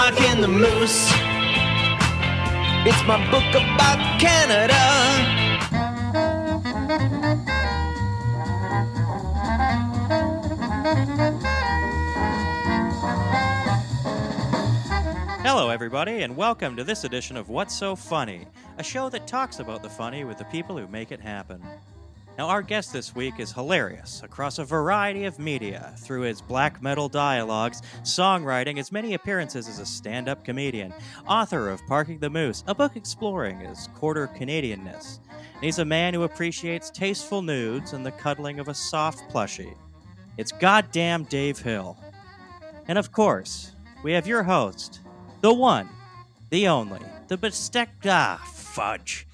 Parking the Moose. It's my book about Canada. Hello, everybody, and welcome to this edition of What's So Funny, a show that talks about the funny with the people who make it happen. Now, our guest this week is hilarious across a variety of media through his black metal dialogues, songwriting, his many appearances as a stand-up comedian, author of Parking the Moose, a book exploring his quarter Canadianness. And he's a man who appreciates tasteful nudes and the cuddling of a soft plushie. It's goddamn Dave Hill. And of course, we have your host, the one, the only, the fudge.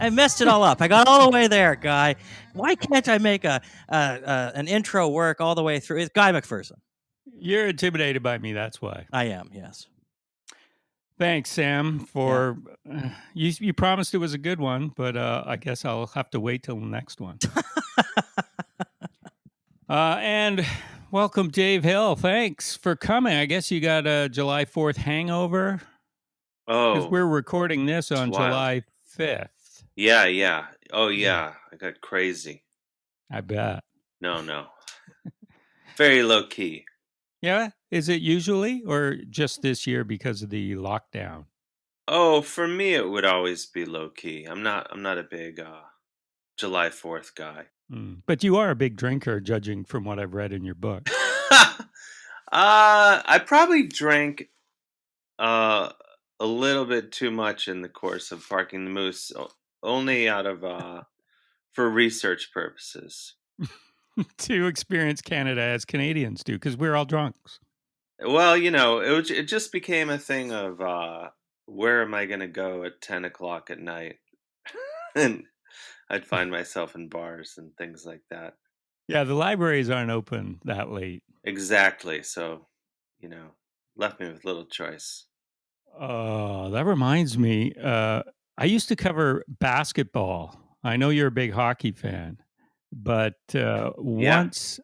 I messed it all up. I got all the way there, Guy. Why can't I make an intro work all the way through? It's Guy McPherson. You're intimidated by me, that's why. I am, yes. Thanks, Sam, for... you promised it was a good one, but I guess I'll have to wait till the next one. And welcome, Dave Hill. Thanks for coming. I guess you got a July 4th hangover? Oh. Because we're recording this on July 5th. Yeah. Oh, yeah. I got crazy. I bet. No. Very low key. Yeah? Is it usually, or just this year because of the lockdown? Oh, for me, it would always be low key. I'm not a big July 4th guy. But you are a big drinker, judging from what I've read in your book. I probably drank a little bit too much in the course of Parking the Moose, only out of for research purposes. To experience Canada as Canadians do, because we're all drunks. Well, it just became a thing of where am I going to go at 10 o'clock at night? And I'd find myself in bars and things like that. Yeah, the libraries aren't open that late. Exactly. So, left me with little choice. That reminds me. I used to cover basketball. I know you're a big hockey fan, but once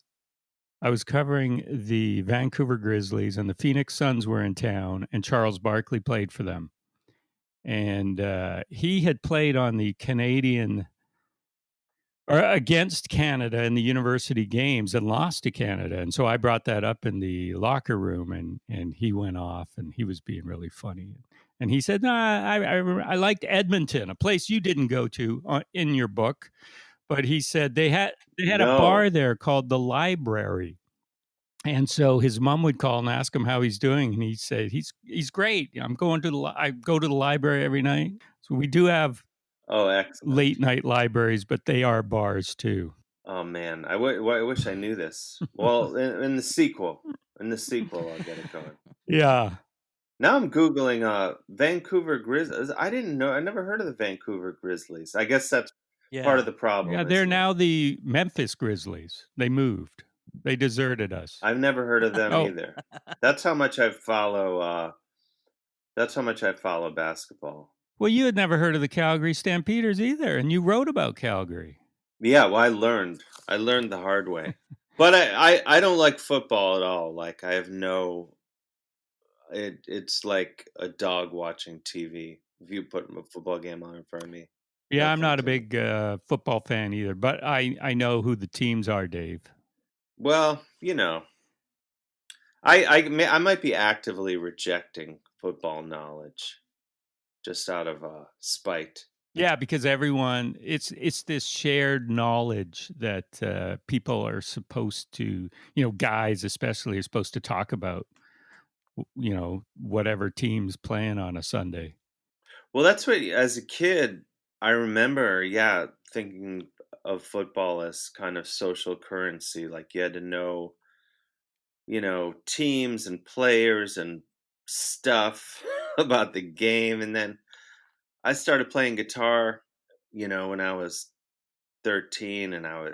I was covering the Vancouver Grizzlies and the Phoenix Suns were in town, and Charles Barkley played for them. And he had played on the Canadian... or against Canada in the university games and lost to Canada. And so I brought that up in the locker room, and he went off, and he was being really funny. And he said, "No, I liked Edmonton, a place you didn't go to in your book." But he said they had a bar there called the Library. And so his mom would call and ask him how he's doing, and he'd say, he's great. I go to the library every night. So we do have late night libraries, but they are bars too. Oh man, I wish I knew this. Well, in the sequel, I'll get it going. Yeah. Now I'm Googling Vancouver Grizzlies. I didn't know. I never heard of the Vancouver Grizzlies. I guess that's part of the problem. Yeah, they're now the Memphis Grizzlies. They moved. They deserted us. I've never heard of them either. That's how much I follow. That's how much I follow basketball. Well, you had never heard of the Calgary Stampeders either, and you wrote about Calgary. Yeah, well, I learned the hard way. But I don't like football at all. Like I have it's like a dog watching TV. If you put a football game on in front of me. Yeah, I'm not a big football fan either, but I know who the teams are, Dave. Well, I might be actively rejecting football knowledge just out of spite. Yeah, because everyone, it's this shared knowledge that people are supposed to, guys especially are supposed to talk about, whatever team's playing on a Sunday. Well, that's what, as a kid, I remember, thinking of football as kind of social currency. Like you had to know, teams and players and stuff about the game. And then I started playing guitar, when I was 13, and I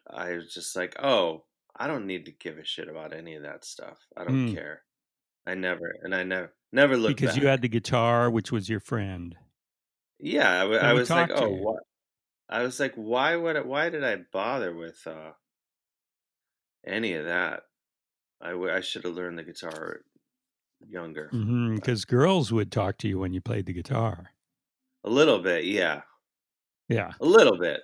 was just like, oh, I don't need to give a shit about any of that stuff. I don't care. I never looked because back. You had the guitar, which was your friend. Yeah, I was like, oh, what? I was like, why did I bother with any of that? I should have learned the guitar younger. Because girls would talk to you when you played the guitar. A little bit, yeah. Yeah. A little bit.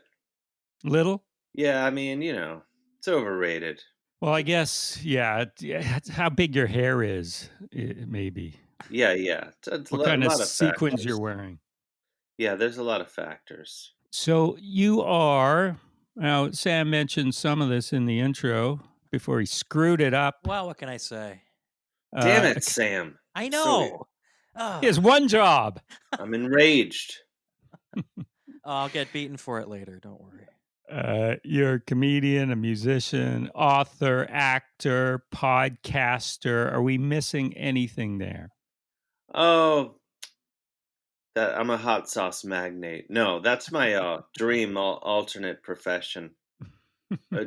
Little? Yeah, I mean, it's overrated. Well, I guess, yeah, it's how big your hair is, maybe. Yeah, yeah. It's a What kind of lot of sequins you're factors. wearing. Yeah, there's a lot of factors. So you are, now, Sam mentioned some of this in the intro before he screwed it up. Well, what can I say? Damn Uh, it, Sam. I So know. he has one job. I'm enraged. I'll get beaten for it later. Don't worry. You're a comedian, a musician, author, actor, podcaster. Are we missing anything there? Oh, that I'm a hot sauce magnate. No, that's my dream alternate profession.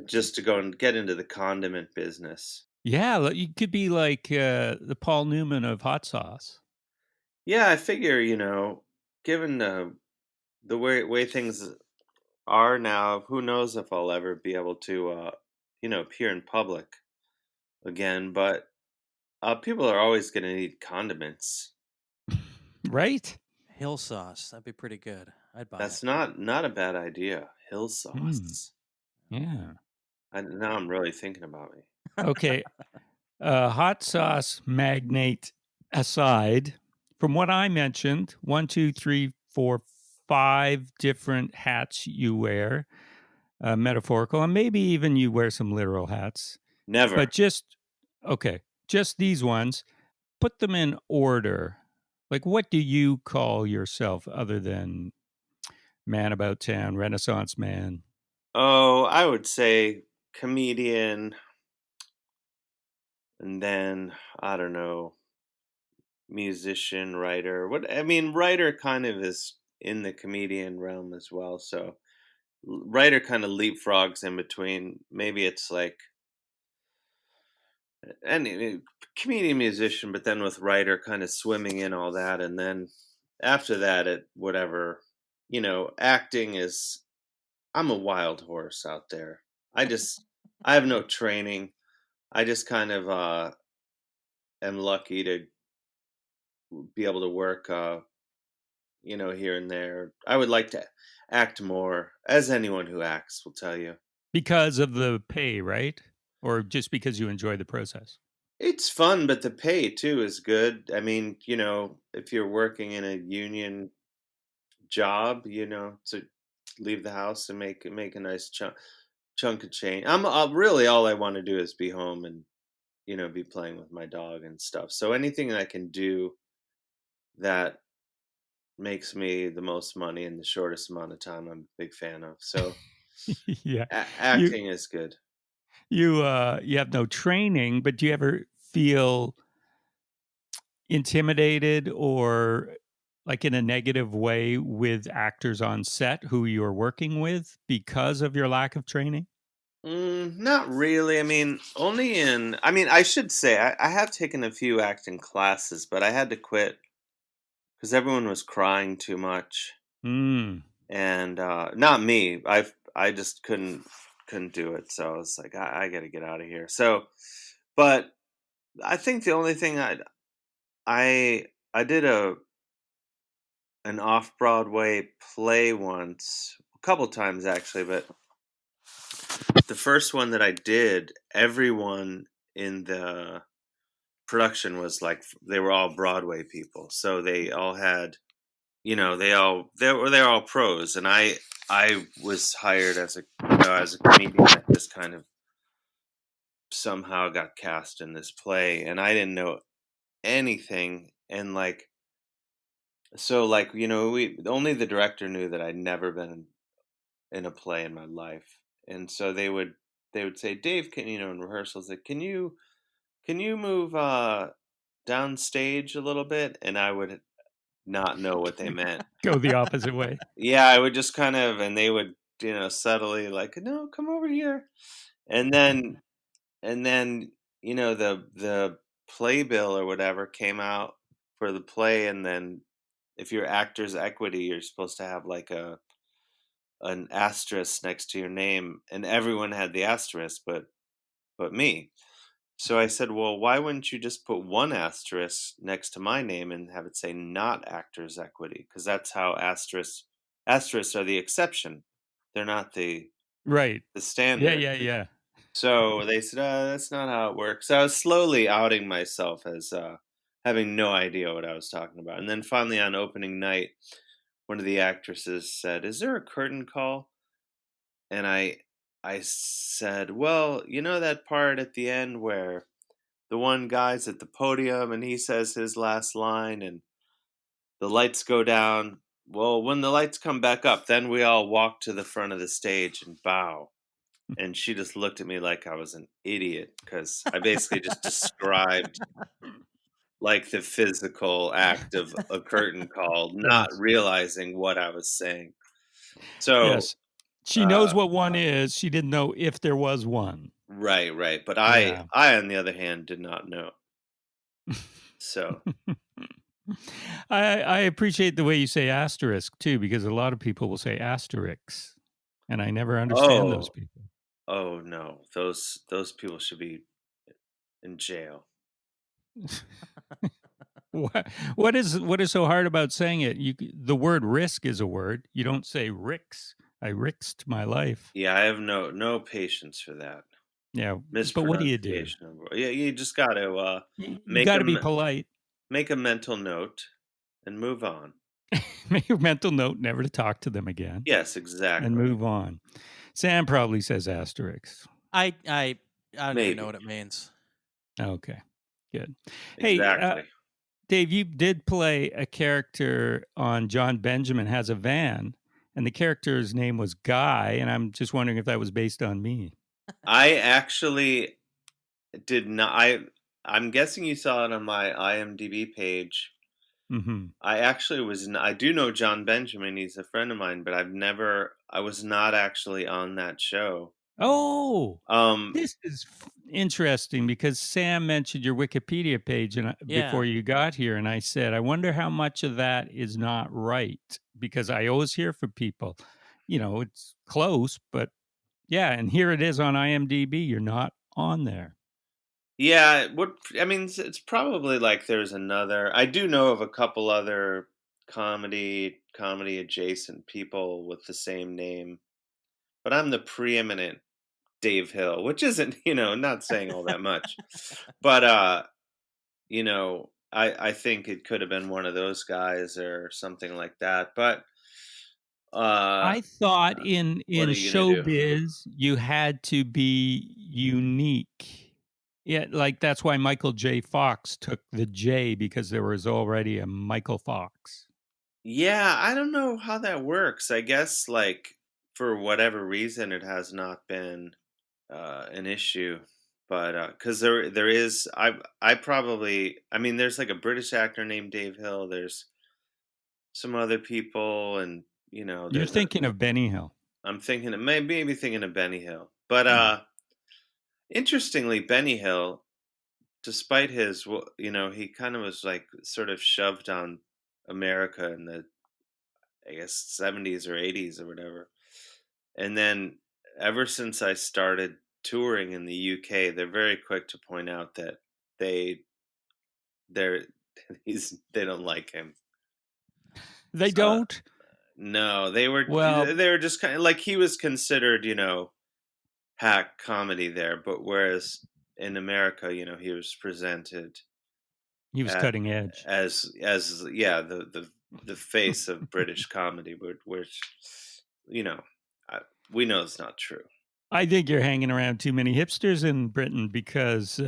Just to go and get into the condiment business. Yeah, you could be like the Paul Newman of hot sauce. Yeah, I figure, given the way things are now, who knows if I'll ever be able to, appear in public again. But people are always going to need condiments. Right? Hill sauce. That'd be pretty good. I'd buy That's it. not a bad idea. Hill Hmm. sauce. Yeah. Now I'm really thinking about me. Okay. Hot sauce magnate aside, from what I mentioned, 5 different hats you wear, metaphorical, and maybe even you wear some literal hats. Never. But just these ones, put them in order. Like, what do you call yourself other than man about town, Renaissance man? Oh, I would say comedian, and then I don't know, musician, writer. What I mean, writer kind of is in the comedian realm as well. So writer kind of leapfrogs in between. Maybe it's like any comedian, musician, but then with writer kind of swimming in all that, and then after that, it whatever. Acting is. I'm a wild horse out there. I have no training. I just kind of am lucky to be able to work here and there. I would like to act more, as anyone who acts will tell you. Because of the pay, right? Or just because you enjoy the process? It's fun, but the pay too is good. I mean, if you're working in a union job, to leave the house and make a nice chunk of change. I'm really all I want to do is be home and be playing with my dog and stuff. So anything I can do that makes me the most money in the shortest amount of time, I'm a big fan of. So Yeah. You acting is good. you have no training, but do you ever feel intimidated or like in a negative way with actors on set who you're working with because of your lack of training? Not really. I mean, I should say I have taken a few acting classes, but I had to quit because everyone was crying too much, Mm. and not me. I just couldn't do it. So I was like, I got to get out of here. So, but I think the only thing I did an off Broadway play once, a couple times actually, but the first one that I did, everyone in the production was like they were all Broadway people, so they all had, they were all pros, and I was hired as a comedian that just kind of somehow got cast in this play, and I didn't know anything, and like so like we only the director knew that I'd never been in a play in my life, and so they would say, Dave, can in rehearsals, like, can you move downstage a little bit, and I would not know what they meant. Go the opposite way. Yeah, I would just kind of, and they would, subtly like, no, come over here. And then the playbill or whatever came out for the play, and then if you're actors equity, you're supposed to have like an asterisk next to your name, and everyone had the asterisk but me. So I said, well, why wouldn't you just put one asterisk next to my name and have it say not actors equity? Because that's how asterisks are the exception. They're not Right. the Yeah, standard. yeah, yeah. So they said, that's not how it works. I was slowly outing myself as having no idea what I was talking about. And then finally on opening night, one of the actresses said, is there a curtain call? And I said, well, you know that part at the end where the one guy's at the podium and he says his last line and the lights go down. Well, when the lights come back up, then we all walk to the front of the stage and bow. And she just looked at me like I was an idiot because I basically just described like the physical act of a curtain call, not Yes. realizing what I was saying. So, Yes. She knows uh, what one is. She didn't know if there was one. right, right. But Yeah. I, on the other hand, did not know. So, I appreciate the way you say asterisk too, because a lot of people will say asterisks, and I never understand those oh, people. oh no, those people should be in jail. What is so hard about saying it? The word risk is a word. You don't say ricks. I risked my life. Yeah, I have no patience for that Yeah, but what do you do? mispronunciation of yeah. You just got to You make got a to be polite. make a mental note and move on. Make a mental note never to talk to them again, Yes, and exactly. move on. Sam probably says asterisks. I don't even know Maybe what it means. Okay, good. Hey, exactly. Dave, you did play a character on John Benjamin Has a Van, and the character's name was Guy, and I'm just wondering if that was based on me. I actually did not. I'm guessing you saw it on my IMDb page. Hmm. I actually was. I do know John Benjamin. He's a friend of mine, but I've never. I was not actually on that show. Oh, Um. this is interesting because Sam mentioned your Wikipedia page Yeah. before you got here, and I said, I wonder how much of that is not right because I always hear from people, it's close, but yeah, and here it is on IMDb. You're not on there. Yeah. What I mean, it's probably like there's another. I do know of a couple other comedy adjacent people with the same name, but I'm the preeminent Dave Hill, which isn't, not saying all that much. But I think it could have been one of those guys or something like that. But uh I thought in what in are you gonna do? showbiz you had to be unique. Yeah, like that's why Michael J. Fox took the J because there was already a Michael Fox. Yeah, I don't know how that works. I guess like for whatever reason it has not been an issue. But because there is I probably I mean there's like a British actor named Dave Hill, there's some other people and You're there's a thinking of Benny Hill. I'm thinking of maybe thinking of Benny Hill. But Yeah. interestingly, Benny Hill, despite his, he kind of was like sort of shoved on America in the, I guess, 70s or 80s or whatever. And then ever since I started touring in the UK, they're very quick to point out that they they're they don't like him. They So don't? no, Well, they were just kind of like he was considered, hack comedy there, but whereas in America, he was presented he was at cutting edge. as yeah the face of British comedy, which you know I, we know it's not true. I think you're hanging around too many hipsters in Britain because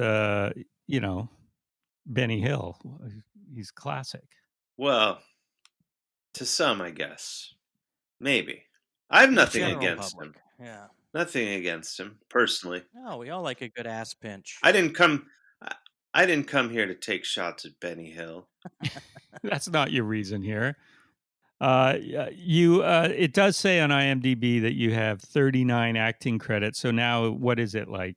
Benny Hill, he's classic. Well, to some, I guess maybe I have To the nothing general against public. him. Yeah. Nothing against him personally. No, we all like a good ass pinch. I didn't come. I I didn't come here to take shots at Benny Hill. That's not your reason here. It does say on IMDb that you have 39 acting credits. So now what is it like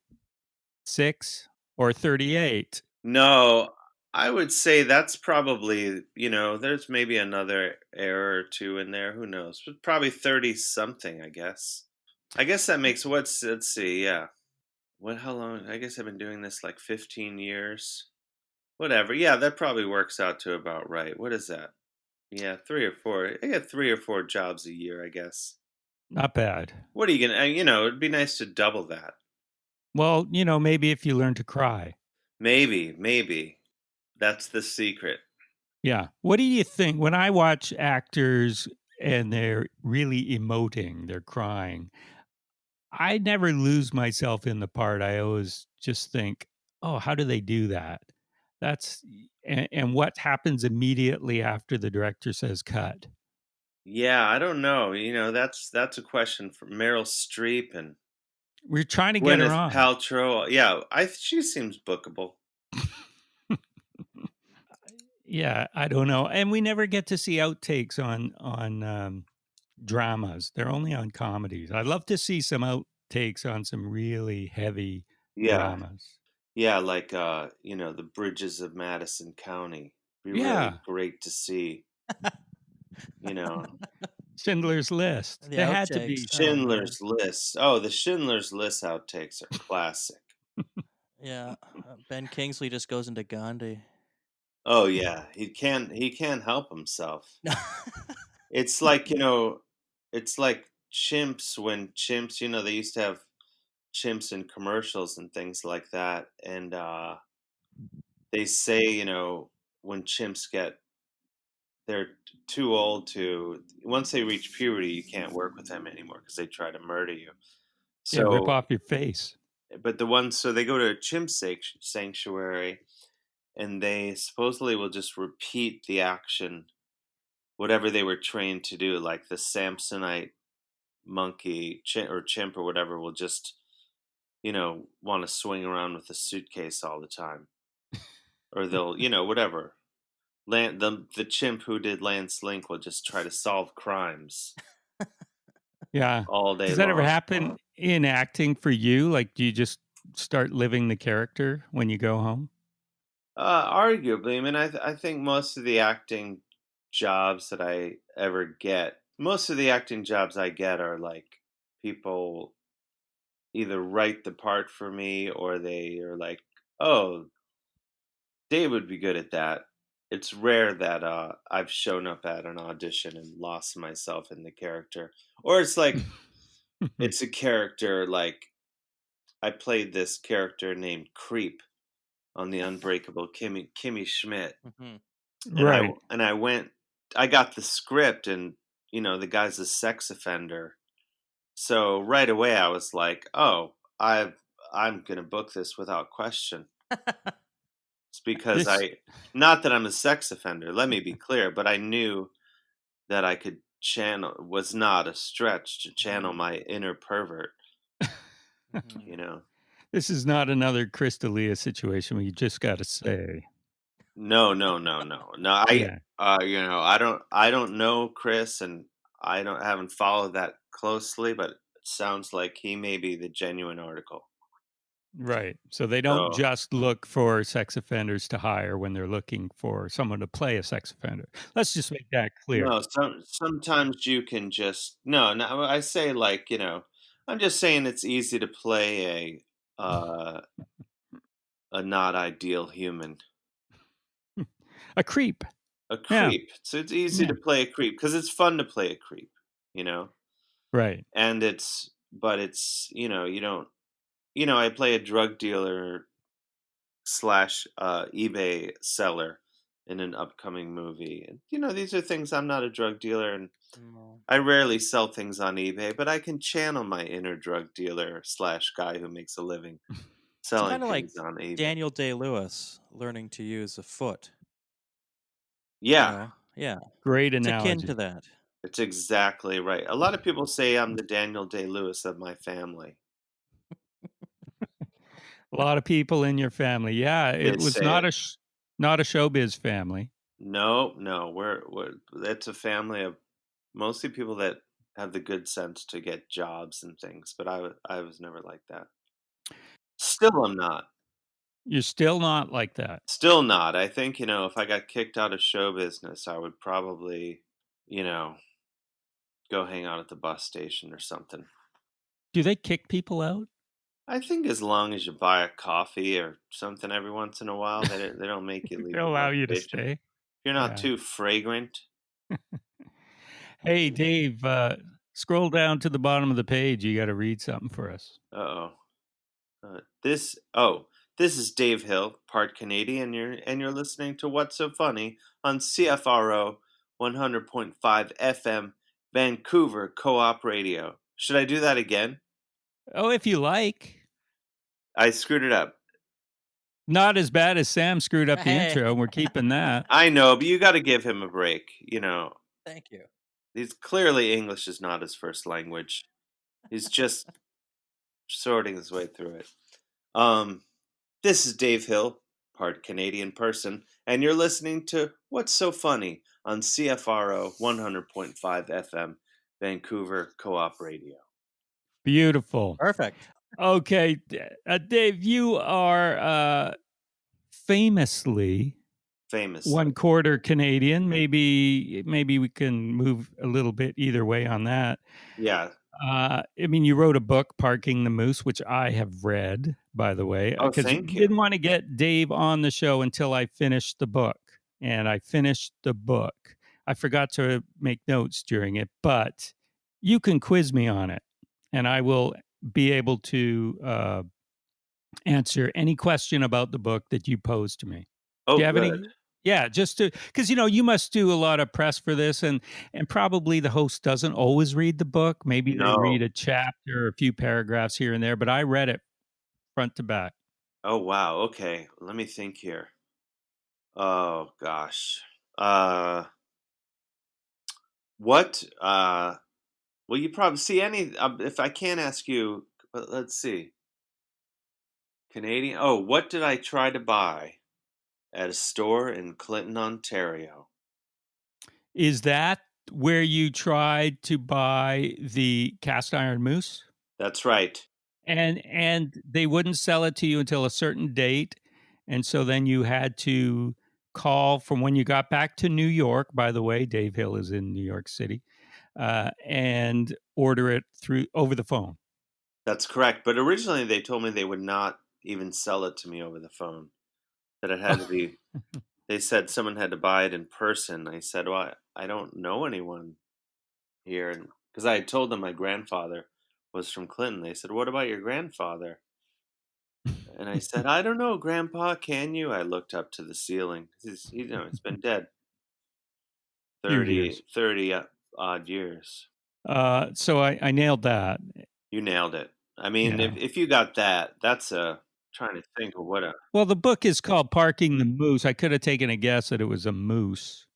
6 or 38? No, I would say that's probably, there's maybe another error or two in there. Who knows? But probably 30 something, I guess. I guess that makes let's see, yeah. how long? I guess I've been doing this like 15 years. Whatever. Yeah, that probably works out to about right. What is that? Yeah, 3 or 4. I get 3 or 4 jobs a year, I guess. Not bad. What are you gonna? It'd be nice to double that. Well, maybe if you learn to cry. Maybe that's the secret. Yeah. What do you think when I watch actors and they're really emoting, they're crying? I never lose myself in the part. I always just think, "Oh, how do they do that?" That's and what happens immediately after the director says cut? Yeah, I don't know. That's a question for Meryl Streep and We're trying to get her Gwyneth on. Paltrow. Yeah, she seems bookable. Yeah, I don't know. And we never get to see outtakes on dramas. They're only on comedies. I'd love to see some outtakes on some really heavy Yeah, dramas. yeah, like the bridges of Madison County. Be really Yeah, great to see. You know, Schindler's List. The There had to outtakes. be Oh some. man. Schindler's List. Oh, the Schindler's List outtakes are classic. Yeah. Ben Kingsley just goes into Gandhi. Oh yeah, he can't help himself. It's like, it's like chimps when chimps, they used to have chimps in commercials and things like that. And they say, when chimps they're too old once they reach puberty, you can't work with them anymore because they try to murder you. Yeah, rip So, off your face. but so they go to a chimp sanctuary and they supposedly will just repeat the action, whatever they were trained to do, like the Samsonite monkey or chimp or whatever will just want to swing around with a suitcase all the time, or they'll whatever. The chimp who did Lance Link will just try to solve crimes Yeah. all day Does that ever long. happen in acting for you? Like, do you just start living the character when you go home? Arguably, I mean, I think most of the acting jobs that I ever get, most of the acting jobs I get are like people either write the part for me or they are like, oh, Dave would be good at that. It's rare that I've shown up at an audition and lost myself in the character. Or it's like it's a character like I played this character named Creep on the Unbreakable Kimmy Schmidt, Mhm. and I Right. and I went. I got the script, and the guy's a sex offender. So right away I was like, oh, I'm gonna book this without question. It's because This not that I'm a sex offender, let me be clear, but I knew that I could channel was not a stretch to channel Mhm. my inner pervert, Mhm. you know. this is not another Crystalia situation where you just got to say. No, no, no, no. No, Yeah. I don't know Chris, and haven't followed that closely, but it sounds like he may be the genuine article. Right. So they don't So, just look for sex offenders to hire when they're looking for someone to play a sex offender. Let's just make that clear. no, sometimes you can just no, no, I say like, I'm just saying it's easy to play a not ideal human. A creep. A Yeah. creep. So it's easy Yeah. to play a creep because it's fun to play a creep, you know? Right. And but it's, you don't, I play a drug dealer slash eBay seller in an upcoming movie. And, these are things. I'm not a drug dealer and No. I rarely sell things on eBay, but I can channel my inner drug dealer slash guy who makes a living It's selling kind of like things on eBay. Daniel Day-Lewis learning to use a foot. Yeah, Yeah, Great it's akin to analogy. that. it's exactly right. A lot of people say I'm the Daniel Day-Lewis of my family. A lot of people in your family. Yeah, They it was say it. not a showbiz family. No, no, we're it's a family of mostly people that have the good sense to get jobs and things, but I was never like that. Still I'm not. You're still not like that. Still not. I think, if I got kicked out of show business, I would probably, you know, go hang out at the bus station or something. Do they kick people out? I think as long as you buy a coffee or something every once in a while, they don't make you leave They'll the allow you to reservation. If stay. you're not Yeah. too fragrant. Hey, Dave, scroll down to the bottom of the page. You got to read something for us. Uh-oh. This is Dave Hill, part Canadian, and you're listening to What's So Funny on CFRO 100.5 FM Vancouver Co-op Radio. Should I do that again? Oh, if you like. I screwed it up. Not as bad as Sam screwed up the Hey. intro, and we're keeping that. I know, but you got to give him a break. You know, Thank you. he's clearly English is not his first language. He's just sorting his way through it. This is Dave Hill, part Canadian person, and you're listening to What's So Funny on CFRO 100.5 FM, Vancouver Co-op Radio. Beautiful. Perfect. Okay, Dave, you are famously Famous. 1/4 Canadian. Maybe we can move a little bit either way on that. Yeah. I mean, you wrote a book, Parking the Moose, which I have read, by the way, Oh, because thank you. didn't want to get Dave on the show until I finished the book. And I finished the book. I forgot to make notes during it, but you can quiz me on it, and I will be able to answer any question about the book that you pose to me. Do Oh, you have good. any? Yeah, just to, because you must do a lot of press for this, and probably the host doesn't always read the book. Maybe they No. read a chapter, a few paragraphs here and there, but I read it front to back. Oh, wow. Okay. Let me think here. Oh, gosh. Uh, what? Well, you probably see any. If I can't ask you, let's see. Canadian. Oh, what did I try to buy at a store in Clinton, Ontario? Is that where you tried to buy the cast iron moose? That's right. And they wouldn't sell it to you until a certain date, and so then you had to call from when you got back to New York. By the way, Dave Hill is in New York City, and order it through over the phone. That's correct. But originally they told me they would not even sell it to me over the phone. That it had to be. They said someone had to buy it in person. I said, "Well, I don't know anyone here," and because I had told them my grandfather was from Clinton. They said, "What about your grandfather?" And I said, "I don't know, Grandpa. Can you?" I looked up to the ceiling. He's been dead Few years. 30 odd years. So I nailed that. You nailed it. I mean, Yeah. if you got that, that's trying to think of what a. Well, the book is called Parking the Moose. I could have taken a guess that it was a moose.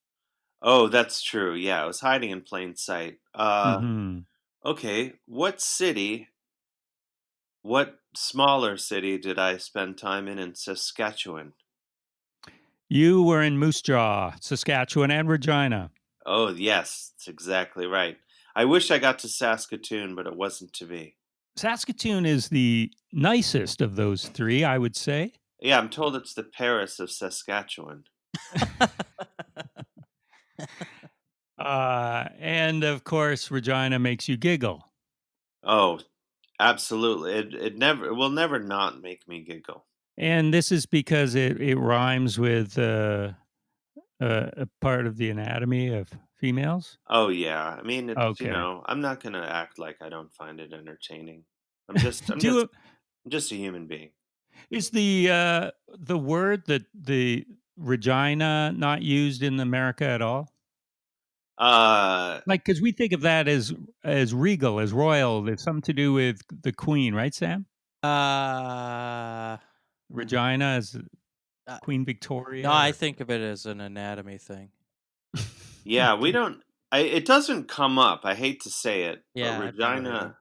Oh, that's true. Yeah, it was hiding in plain sight. Hmm. Okay, what smaller city did I spend time in Saskatchewan? You were in Moose Jaw, Saskatchewan, and Regina. Oh, yes, that's exactly right. I wish I got to Saskatoon, but it wasn't to be. Saskatoon is the nicest of those three, I would say. Yeah, I'm told it's the Paris of Saskatchewan. And of course, Regina makes you giggle. Oh, absolutely. It will never not make me giggle. And this is because it rhymes with a part of the anatomy of females. Oh yeah. I mean, Okay. I'm not gonna act like I don't find it entertaining. I'm just I'm just Do I'm just a human being. is the word that the Regina not used in America at all? Uh Like, because we think of that as regal, as royal. It's something to do with the queen, right, Sam? Uh, Regina as uh, Queen Victoria. no, I think of it as an anatomy thing. yeah, we Okay. don't it doesn't come up. I hate to say it, but Yeah, I've never heard Regina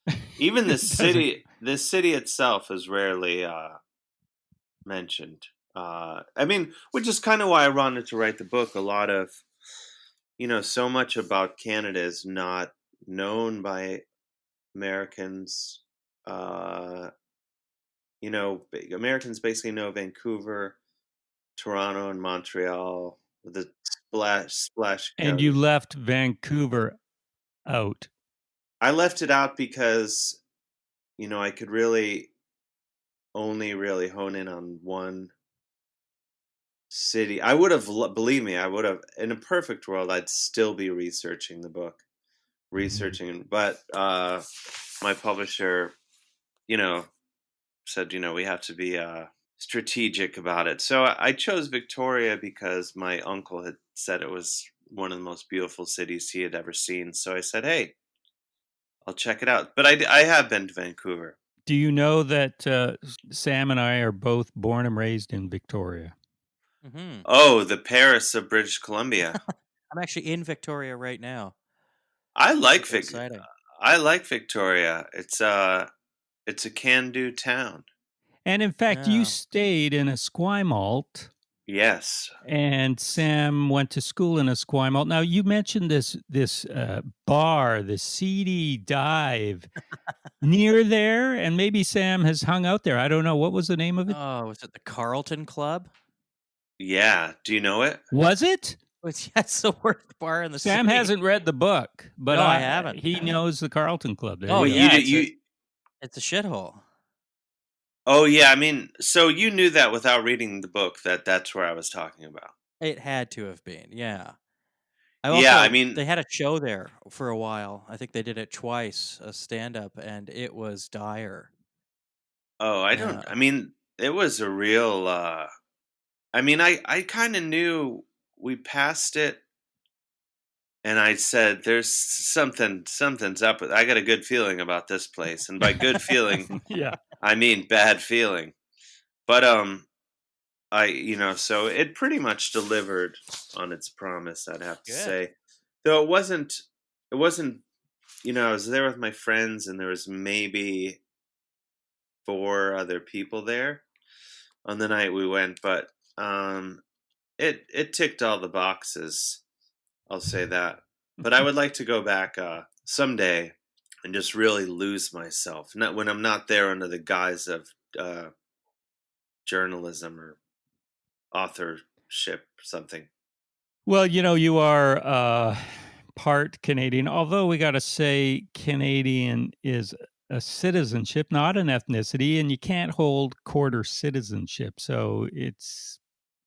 it. even It doesn't. this city itself is rarely mentioned. I mean, which is kind of why I wanted to write the book. A lot of, so much about Canada is not known by Americans. Uh, Americans basically know Vancouver, Toronto, and Montreal with the splash And you county. left Vancouver out. I left it out because I could really only really hone in on one city. I would have, believe me, I would have, in a perfect world, I'd still be researching the book, Mhm. but my publisher, you know, said, we have to be strategic about it. So I chose Victoria because my uncle had said it was one of the most beautiful cities he had ever seen. So I said, hey, I'll check it out. But I have been to Vancouver. Do you know that Sam and I are both born and raised in Victoria? Hmm. Oh, the Paris of British Columbia. I'm actually in Victoria right now. I like Super exciting. I like Victoria. It's a can-do town. And in fact, you Yeah. stayed in Esquimalt, Yes. and Sam went to school in Esquimalt. Now, you mentioned this bar, the Seedy Dive, near there, and maybe Sam has hung out there. I don't know. What was the name of it? Oh, was it the Carlton Club? Yeah. Do you know it? Was it? That's the worst bar in the Sam city. hasn't read the book, but No, I haven't. he knows the Carlton Club. There Oh you Well, go. you yeah, did you it's a shithole. Oh yeah, I mean, so you knew that without reading the book that's where I was talking about. It had to have been, yeah. I Yeah, I also mean, they had a show there for a while. I think they did it twice, a stand-up, and it was dire. oh, Yeah. I mean, it was a real I mean, I kind of knew we passed it and I said there's something's up with I got a good feeling about this place. And by good feeling, Yeah. I mean bad feeling. But so it pretty much delivered on its promise, I'd have to Good. say. Though it wasn't, I was there with my friends and there was maybe four other people there on the night we went, but it ticked all the boxes. I'll say that. But I would like to go back someday and just really lose myself. Not when I'm not there under the guise of uh, journalism or authorship or something. Well, you are part Canadian, although we got to say Canadian is a citizenship, not an ethnicity, and you can't hold quarter citizenship. So it's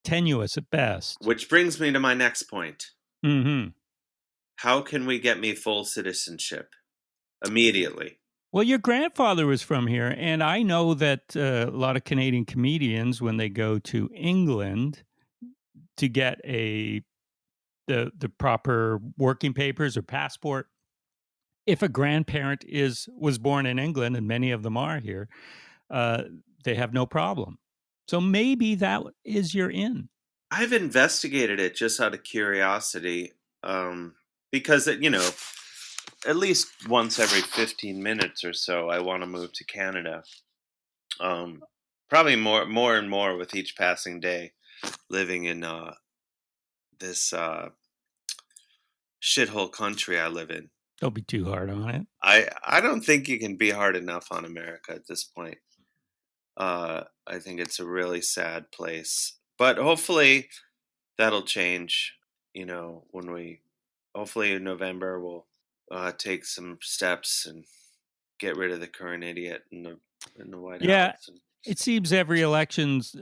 tenuous at best. Which brings me to my next point. Hmm. How can we get me full citizenship immediately? Well, your grandfather was from here, and I know that a lot of Canadian comedians, when they go to England to get the proper working papers or passport, if a grandparent was born in England, and many of them are here, uh, they have no problem. So maybe that is your in. I've investigated it just out of curiosity, because at least once every 15 minutes or so, I want to move to Canada. Um, Probably more and more with each passing day living in this shithole country I live in. Don't be too hard on it. I don't think you can be hard enough on America at this point. I think it's a really sad place, but hopefully that'll change. When we hopefully in November we'll take some steps and get rid of the current idiot in the White Yeah, House. And it seems every elections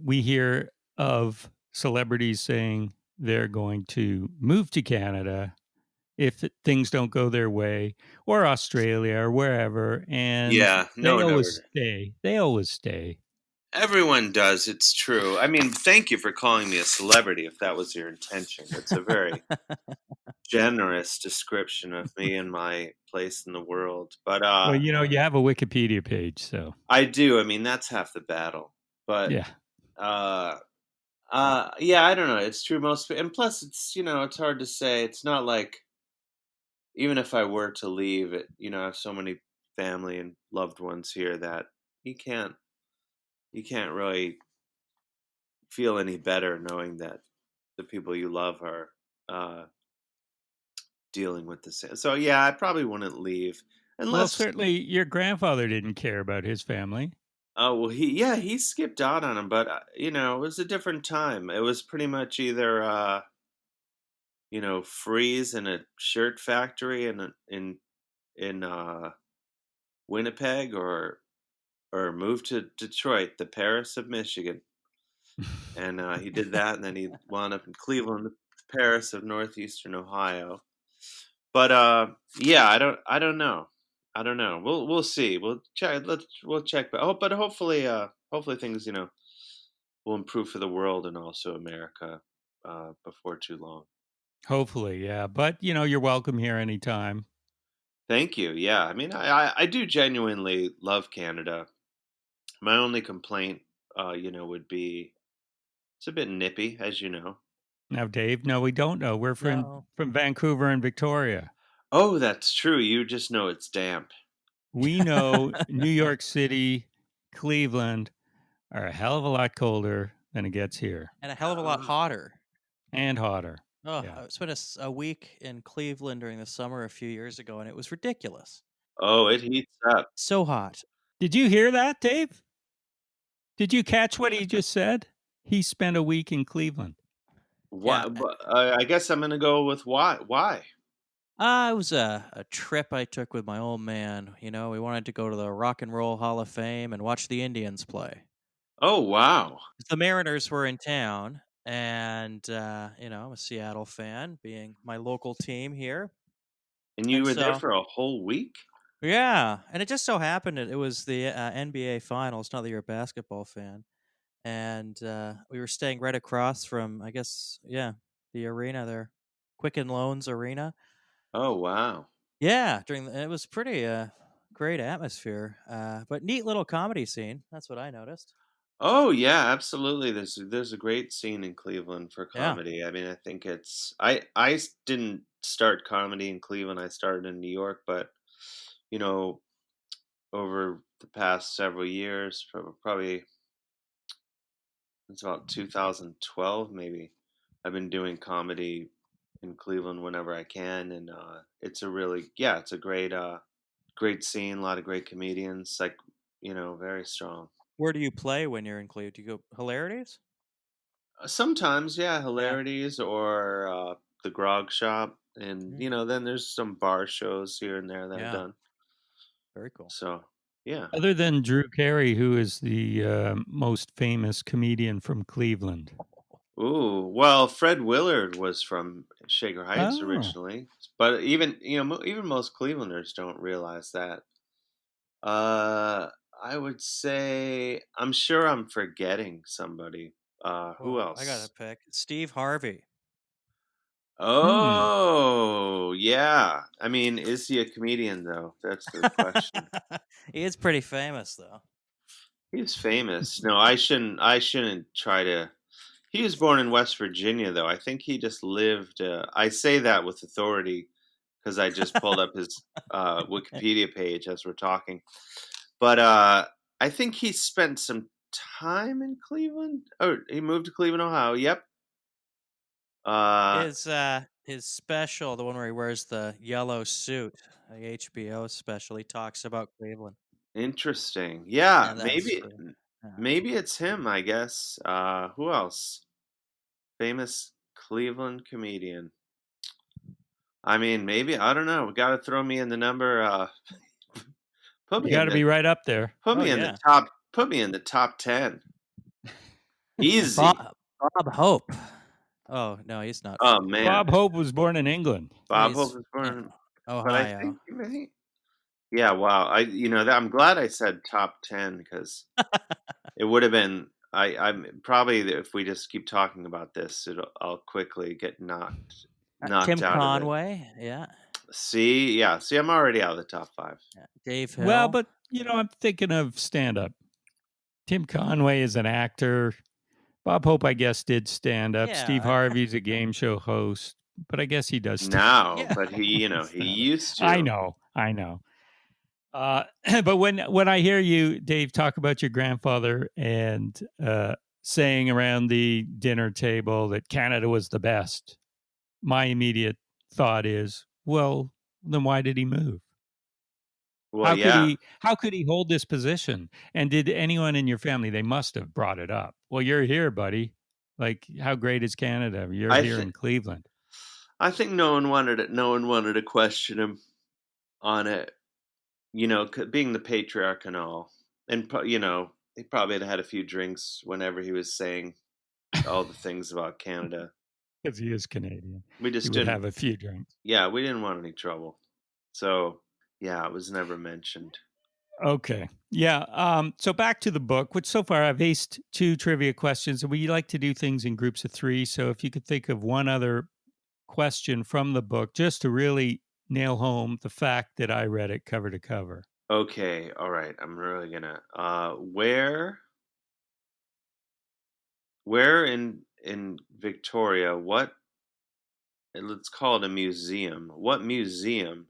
we hear of celebrities saying they're going to move to Canada if things don't go their way, or Australia or wherever, and yeah, no they one always ever. stay. They always stay. Everyone does. It's true. I mean, thank you for calling me a celebrity. If that was your intention, it's a very generous description of me and my place in the world. But Well, you have a Wikipedia page, so I do. I mean, that's half the battle. But yeah. uh, yeah, I don't know. It's true. And plus, it's hard to say. It's not like even if I were to leave, I have so many family and loved ones here that you can't you can't really feel any better knowing that the people you love are uh, dealing with the same. So yeah, I probably wouldn't leave Well, unless. certainly your grandfather didn't care about his family. Oh well, he skipped out on him, but it was a different time. It was pretty much either freeze in a shirt factory in Winnipeg or move to Detroit, the Paris of Michigan. And he did that, and then he wound up in Cleveland, the Paris of Northeastern Ohio. But yeah, I don't know. I don't know. We'll see. We'll check. But hopefully hopefully things will improve for the world and also America before too long. Hopefully, yeah. But you're welcome here anytime. Thank you. Yeah, I mean, I do genuinely love Canada. My only complaint, would be it's a bit nippy, as you know. Now, Dave, no, we don't know. We're No. from Vancouver and Victoria. Oh, that's true. You just know it's damp. We know New York City, Cleveland are a hell of a lot colder than it gets here, And a hell of a lot Oh, hotter. and hotter. Oh, Yeah. I spent a week in Cleveland during the summer a few years ago, and it was ridiculous. oh, it heats up. So hot. Did you hear that, Dave? Did you catch what he just said? He spent a week in Cleveland. Why? Yeah. I guess I'm gonna go with why. Why? It was a trip I took with my old man. We wanted to go to the Rock and Roll Hall of Fame and watch the Indians play. Oh, wow. The Mariners were in town, and I'm a Seattle fan, being my local team here. And you And were there so, for a whole week? yeah, and it just so happened that it was the NBA Finals. Not that you're a basketball fan, and we were staying right across from, I guess, yeah, the arena there, Quicken Loans Arena. Oh, wow. Yeah, it was pretty great atmosphere, but neat little comedy scene. That's what I noticed. Oh, yeah, absolutely. There's a great scene in Cleveland for Yeah. comedy. I mean, I think it's didn't start comedy in Cleveland. I started in New York, but you know, over the past several years, probably it's about 2012 maybe. I've been doing comedy in Cleveland whenever I can, and it's a great scene, a lot of great comedians, like very strong. Where do you play when you're in Cleveland? Do you go Hilarities? Sometimes, yeah, Yeah. hilarities or the Grog Shop, and Mm, then there's some bar shows here and there that I've yeah. done. Very cool. So yeah. Other than Drew Carey, who is the most famous comedian from Cleveland. Ooh, well, Fred Willard was from Shaker Heights Oh, originally, but even most Clevelanders don't realize that. Uh, I would say I'm sure I'm forgetting somebody. Who Oh, I got to else? pick Steve Harvey. hmm. Oh, yeah. I mean, is he a comedian though? That's the question. He is pretty famous, though. He's famous. No, I shouldn't try to. He was born in West Virginia, though. I think he just lived. I say that with authority because I just pulled up his Wikipedia page as we're talking. But I think he spent some time in Cleveland. Oh, he moved to Cleveland, Ohio. Yep. Uh, His special, the one where he wears the yellow suit, the HBO special, he talks about Cleveland, Interesting. Yeah, and that's maybe maybe it's him. I guess. Who else? Famous Cleveland comedian. I mean, maybe I don't know. Got to throw me in the number. Put You me got in to the be right up there. put oh me in the yeah, top. Put me in the top 10. Bob Easy. Bob Hope. Oh no, he's not Oh from man, Bob Hope was born in England. Bob Hope He's was in born, but I Ohio. think yeah. Wow. That I'm glad I said top 10 because it would have been. I'm probably if we just keep talking about this, I'll quickly get knocked Tim out of it. Conway, yeah. See, yeah. See, I'm already out of the top 5. Yeah. Dave Well, Hill. but I'm thinking of stand up. Tim Conway is an actor. Bob Hope, I guess, did stand up. Steve Yeah, Harvey's a game show host, but I guess he does stand. Now, yeah. but he Stand up. used I to. know, I know. But when I hear you, Dave, talk about your grandfather and saying around the dinner table that Canada was the best, my immediate thought is, well, then why did he move? Well, yeah. How could he hold this position? And did anyone in your family, they must have brought it up. Well, you're here, buddy. Like, how great is Canada? You're I here think in Cleveland. I think no one wanted it. No one wanted to question him on it. being the patriarch and all, and he probably had a few drinks whenever he was saying all the things about Canada. Because he is Canadian. We He just would didn't. have a few drinks. Yeah, we didn't want any trouble. So yeah, it was never mentioned. Okay. Yeah. So back to the book, which so far I've aced 2 trivia questions, and we like to do things in groups of 3. So if you could think of one other question from the book just to really nail home the fact that I read it cover to cover. Okay, all right. I'm really gonna. Where in Victoria? Let's call it a museum. What museum?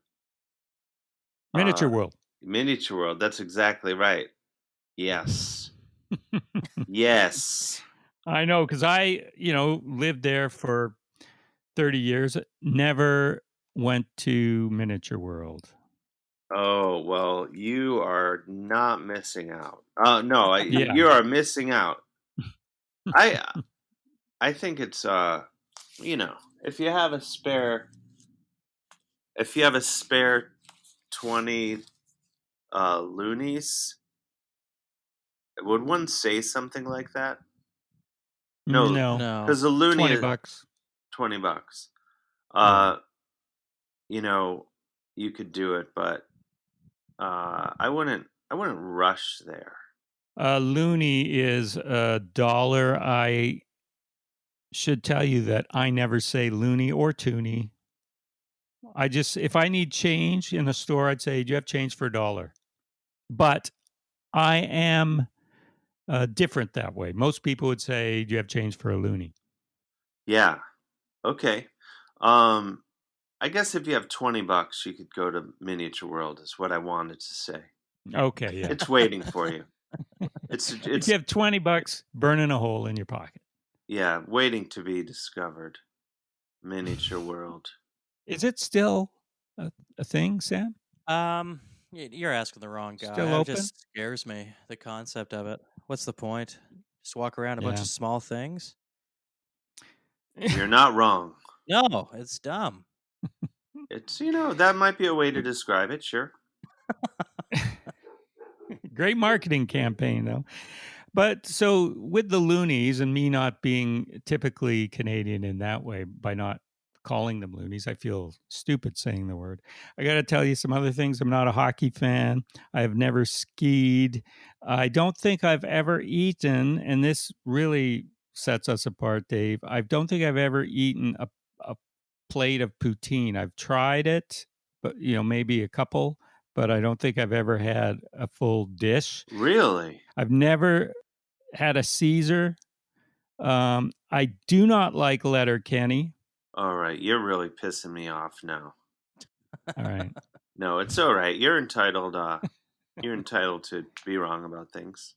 Miniature Uh, World. Miniature World. That's exactly right. Yes. Yes. I know, because I, lived there for 30 years, never went to Miniature World. Oh, well, you are not missing out. No, Yeah. you are missing out. I I think it's if you have a spare 20 loonies, would one say something like that? No, No. No. because a loony is $20. $20. Yeah. You know, you could do it, but I wouldn't rush there. Looney is $1. I should tell you that I never say loony or toonie. If I need change in a store, I'd say, do you have change for $1? But I am different that way. Most people would say, do you have change for a loony? Yeah. Okay. I guess if you have $20, you could go to Miniature World. Is what I wanted to say. Okay, yeah. It's waiting for you. If you have $20, burning a hole in your pocket. Yeah, waiting to be discovered. Miniature World. Is it still a thing, Sam? You're asking the wrong guy. Still It open? just scares me, the concept of it. What's the point? Just walk around a bunch Yeah. of small things? You're not wrong. No, it's dumb. It's that might be a way to describe it. Sure. Great marketing campaign, though. But so with the loonies and me not being typically Canadian in that way, by not calling them loonies, I feel stupid saying the word. I got to tell you some other things. I'm not a hockey fan. I have never skied. I don't think I've ever eaten, and this really sets us apart, Dave. I don't think I've ever eaten a plate of poutine. I've tried it, but maybe a couple, but I don't think I've ever had a full dish. Really? I've never had a Caesar. I do not like Letterkenny. All right. You're really pissing me off now. All right. No, it's all right. You're entitled. You're entitled to be wrong about things.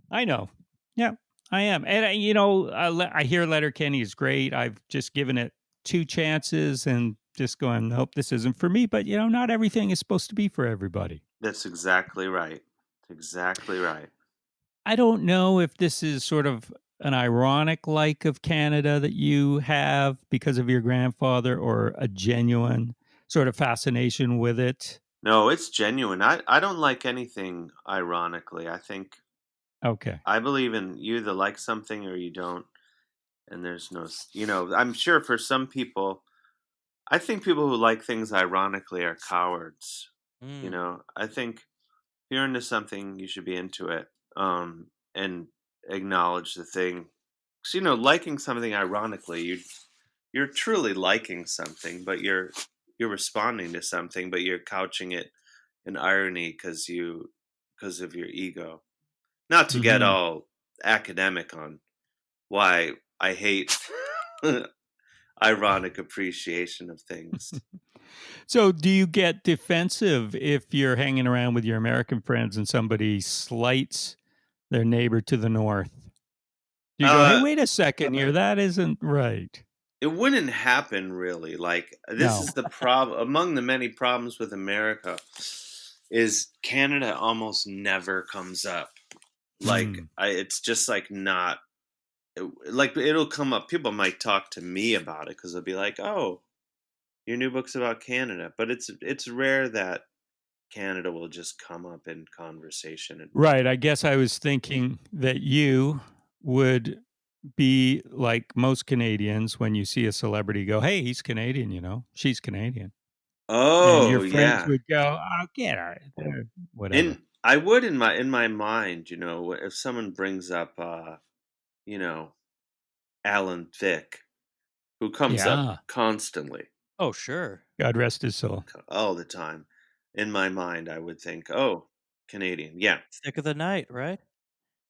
I know. Yeah, I am. And, I hear Letterkenny is great. I've just given it 2 chances and just going, nope, this isn't for me. But, not everything is supposed to be for everybody. That's exactly right. Exactly right. I don't know if this is sort of an ironic like of Canada that you have because of your grandfather, or a genuine sort of fascination with it. No, it's genuine. I don't like anything ironically. Okay. I believe in you either like something or you don't. And there's no, I'm sure for some people, I think people who like things ironically are cowards. I think if you're into something, you should be into it, and acknowledge the thing. Because liking something ironically, you're truly liking something, but you're responding to something, but you're couching it in irony because of your ego. Not to get Mm-hmm. all academic on why I hate ironic appreciation of things. So, do you get defensive if you're hanging around with your American friends and somebody slights their neighbor to the north? Do you go, hey, Uh, wait a second here, that isn't right? it wouldn't happen really. Like this No. is the problem among the many problems with America is Canada almost never comes up. Like Mm. it's just like not like it'll come up. People might talk to me about it because they'll be like, "Oh, your new book's about Canada," but it's rare that Canada will just come up in conversation. And Right. I guess I was thinking that you would be like most Canadians when you see a celebrity go, "Hey, he's Canadian, she's Canadian." And your oh friends yeah, would go, "Oh, get her." Whatever. I would in my mind, if someone brings up, you know, Alan Thicke, who comes up Yeah. constantly, Oh, sure. God rest his soul. all the time. In my mind, I would think, oh, Canadian. Yeah, Thick of the night, right?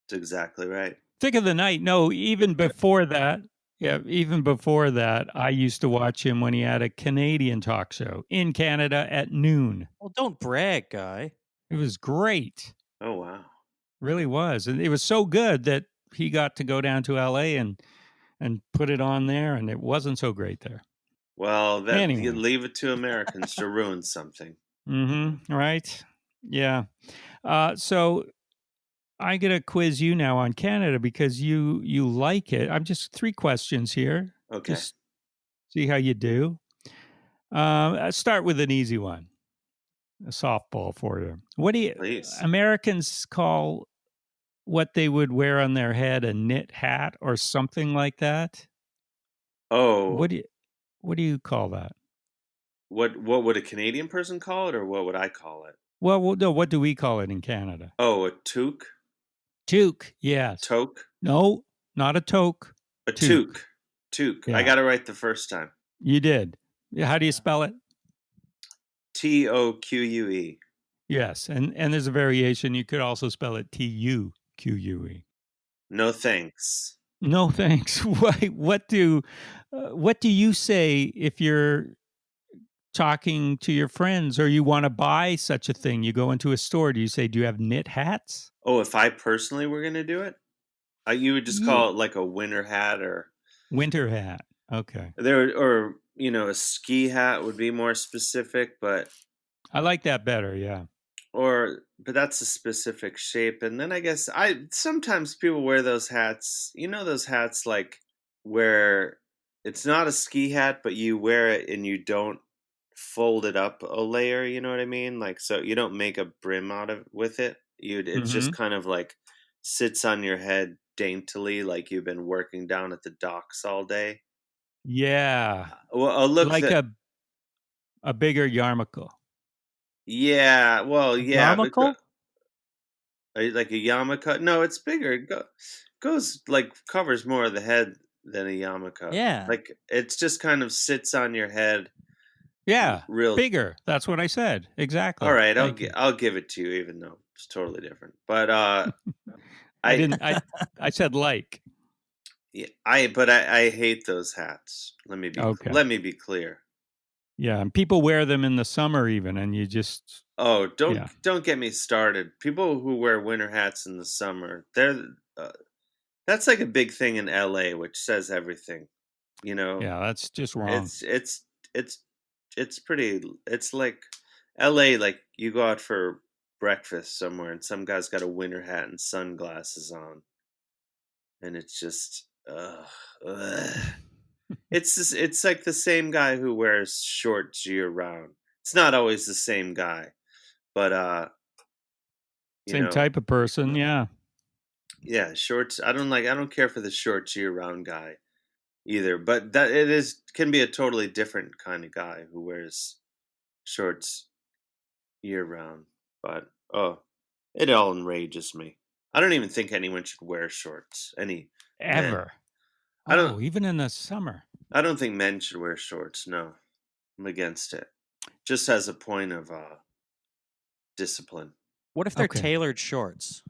that's exactly right. Thick of the night. No, even before that. Yeah, even before that, I used to watch him when he had a Canadian talk show in Canada at noon. Well, don't brag, guy. It was great. Oh, wow. Really was. And it was so good that he got to go down to LA and put it on there, and it wasn't so great there. Well, that you Anyway. leave it to Americans to ruin something. Right. Yeah. So I get to quiz you now on Canada because you like it. I'm just 3 questions here. Okay, Just see how you do. I'll start with an easy one. A softball for you. What do you please. Americans call what they would wear on their head a knit hat or something like that? Oh, What do you call that? what would a Canadian person call it, or what would I call it? Well, no, what do we call it in Canada? Oh, a toque, Toque. Yes. toque, No, not a toque. a Toque. toque, toque. I Yeah, got it right the first time. you did. Yeah, how do you spell it? Toque. Yes, and there's a variation. You could also spell it Tuque. No thanks. No, thanks. What do you say if you're talking to your friends or you want to buy such a thing? You go into a store. Do you say, "Do you have knit hats?" Oh, if I personally were gonna do it, you would just Yeah, call it like a winter hat, or winter hat. Okay, a ski hat would be more specific, but I like that better. Yeah. that's a specific shape. And then I guess I sometimes people wear those hats. Those hats like where it's not a ski hat, but you wear it and you don't fold it up a layer. You know what I mean? Like, so you don't make a brim out of with it. It's just Hmm. kind of like sits on your head daintily, like you've been working down at the docks all day. Yeah, Well, a look like that a bigger yarmulke. yeah, well, A yeah, but yarmulke? like a yarmulke. No, it's bigger. Goes like covers more of the head than a yarmulke. Yeah. Like it's just kind of sits on your head, Yeah, real. bigger. That's what I said. All Exactly. right, Thank you. I'll give it to you, even though it's totally different. But I I didn't. I said like. yeah, I hate those hats. Okay. Let me be clear. Yeah, and people wear them in the summer even, and you just Oh, yeah, don't get me started. People who wear winter hats in the summer, uh, that's like a big thing in LA, which says everything. You know, yeah. That's just wrong. it's it's pretty. It's like LA. Like you go out for breakfast somewhere, and some guy's got a winter hat and sunglasses on, and it's just ugh. It's like the same guy who wears shorts year round. It's not always the same guy, but you Same know, type of person. Yeah. yeah, shorts. I don't care for the shorts year round guy either. But that it is can be a totally different kind of guy who wears shorts year round. But oh, it all enrages me. I don't even think anyone should wear shorts. Any men. Ever. I don't. Oh, even in the summer. I don't think men should wear shorts. No, I'm against it. Just as a point of discipline. What if they're Okay. tailored shorts?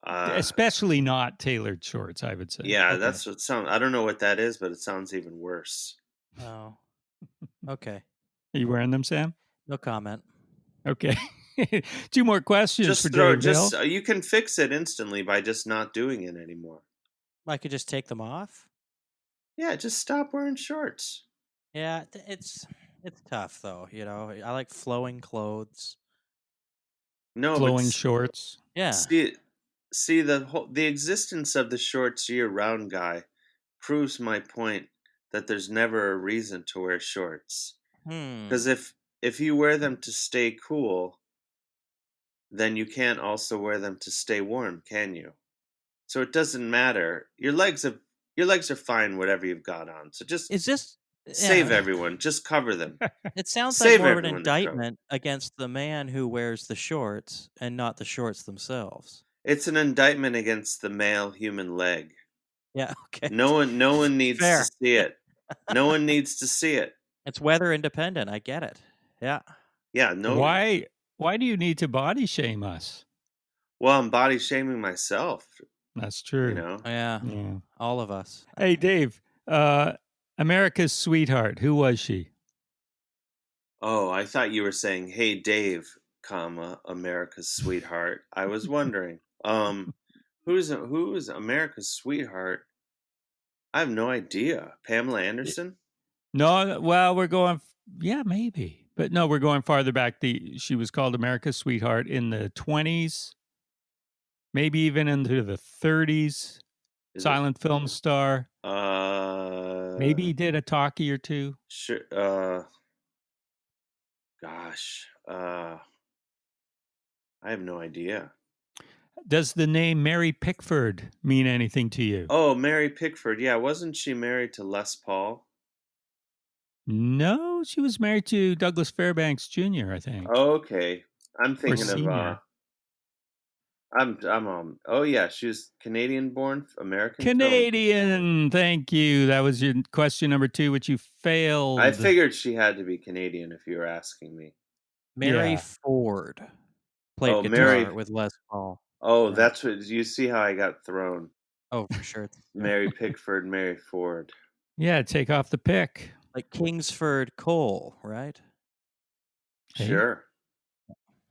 Uh, Especially not tailored shorts, I would say. yeah, Okay. that's what sounds. I don't know what that is, but it sounds even worse. Oh. Okay. Are you wearing them, Sam? No comment. Okay. 2 more questions for Dave Hill. You can fix it instantly by just not doing it anymore. I could just take them off. Yeah, just stop wearing shorts. Yeah, it's tough though. I like flowing clothes. No, but Flowing shorts. Yeah. see the existence of the shorts year round guy proves my point that there's never a reason to wear shorts. Hmm. Because if you wear them to stay cool, then you can't also wear them to stay warm, can you? So it doesn't matter. Your legs are fine whatever you've got on. So just Is this? save Yeah. everyone. Just cover them. It sounds like Save more of an everyone the trouble. indictment against the man who wears the shorts and not the shorts themselves. It's an indictment against the male human leg. Yeah. Okay. No one needs to Fair. see it. No one needs to see it. It's weather independent. I get it. Yeah. Yeah, no. Why do you need to body shame us? Well, I'm body shaming myself, That's you true. know. Yeah. Yeah. All of us. Hey, Dave, America's sweetheart, who was she? Oh, I thought you were saying, "Hey Dave, comma, America's sweetheart." I was wondering. Who's America's sweetheart? I have no idea. Pamela Anderson? No, well, we're going, yeah, maybe. But no, we're going farther back. She was called America's sweetheart in the 20s, maybe even into the 30s. Is it Silent film star. Maybe did a talkie or two. sure gosh. I have no idea. Does the name Mary Pickford mean anything to you? Oh, Mary Pickford. Yeah, wasn't she married to Les Paul? No, she was married to Douglas Fairbanks Jr., I think, Okay. I'm or thinking of senior. oh yeah, she was Canadian born, American film. Canadian. Thank you. That was your question number 2, which you I failed. figured she had to be Canadian if you were asking me. Mary Yeah. Ford played Oh, Mary. guitar with Les Paul. Oh, Yeah. that's what you see how I got thrown. Oh, for sure. Mary Pickford, Mary Ford. Yeah, take off the pick. Like Kingsford Coal, right? Hey. Sure.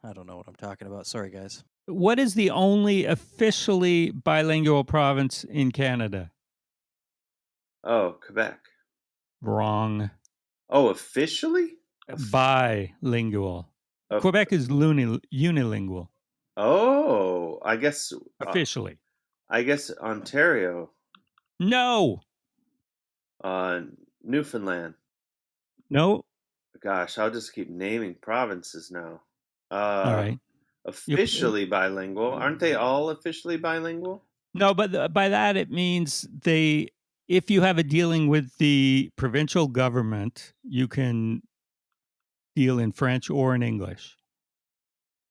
I don't know what I'm talking about. Sorry, guys. What is the only officially bilingual province in Canada? Oh, Quebec. Wrong. Oh, officially? Bilingual. Of Quebec is unilingual. oh, Officially. I guess Ontario, No. uh, Newfoundland. No. Gosh, I'll just keep naming provinces now. All right. Officially bilingual. Aren't they all officially bilingual? No, but by that it means if you have a dealing with the provincial government, you can deal in French or in English.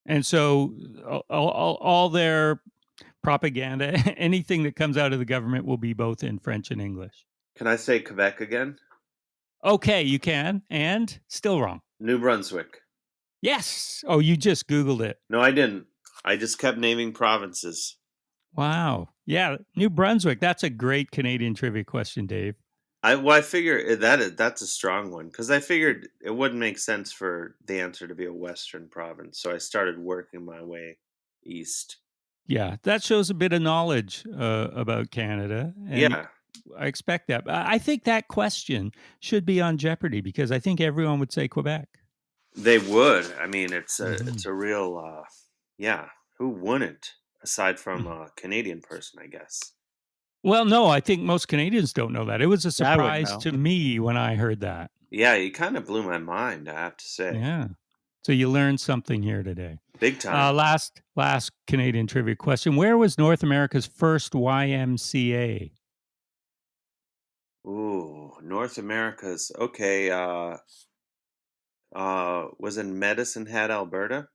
And so all their propaganda, anything that comes out of the government will be both in French and English. Can I say Quebec again? Okay, you can, and still wrong. New Brunswick. Yes. Oh, you just Googled it. No, I didn't. I just kept naming provinces. Wow. Yeah, New Brunswick. That's a great Canadian trivia question, Dave. I figure that's a strong one because I figured it wouldn't make sense for the answer to be a Western province, so I started working my way east. Yeah, that shows a bit of knowledge about Canada, and Yeah, I expect that. I think that question should be on Jeopardy because I think everyone would say Quebec. they would. I mean, it's Mhm. a real yeah. Who wouldn't? Aside from Mhm. a Canadian person, I guess. Well, no, I think most Canadians don't know that. It was a Yeah, I wouldn't surprise know. to me when I heard that. Yeah, you kind of blew my mind. I have to say, Yeah. So you learned something here today. big time. Last Canadian trivia question. Where was North America's first YMCA? Ooh, North America's okay. Was in Medicine Hat, Alberta?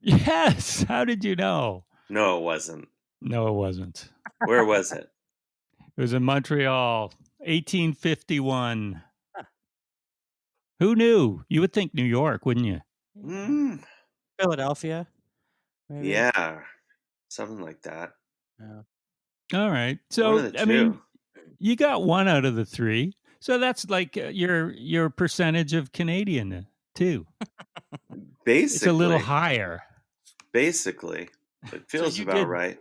Yes. How did you know? No, it wasn't. No, it wasn't. Where was it? It was in Montreal, 1851. Who knew? You would think New York, wouldn't you? Mm, Philadelphia, maybe. yeah, something like that. Yeah. All right. One of So, the I mean, two. you got 1 out of the 3. So that's like your percentage of Canadian too. It's a little Basically, higher. basically, it So feels about right.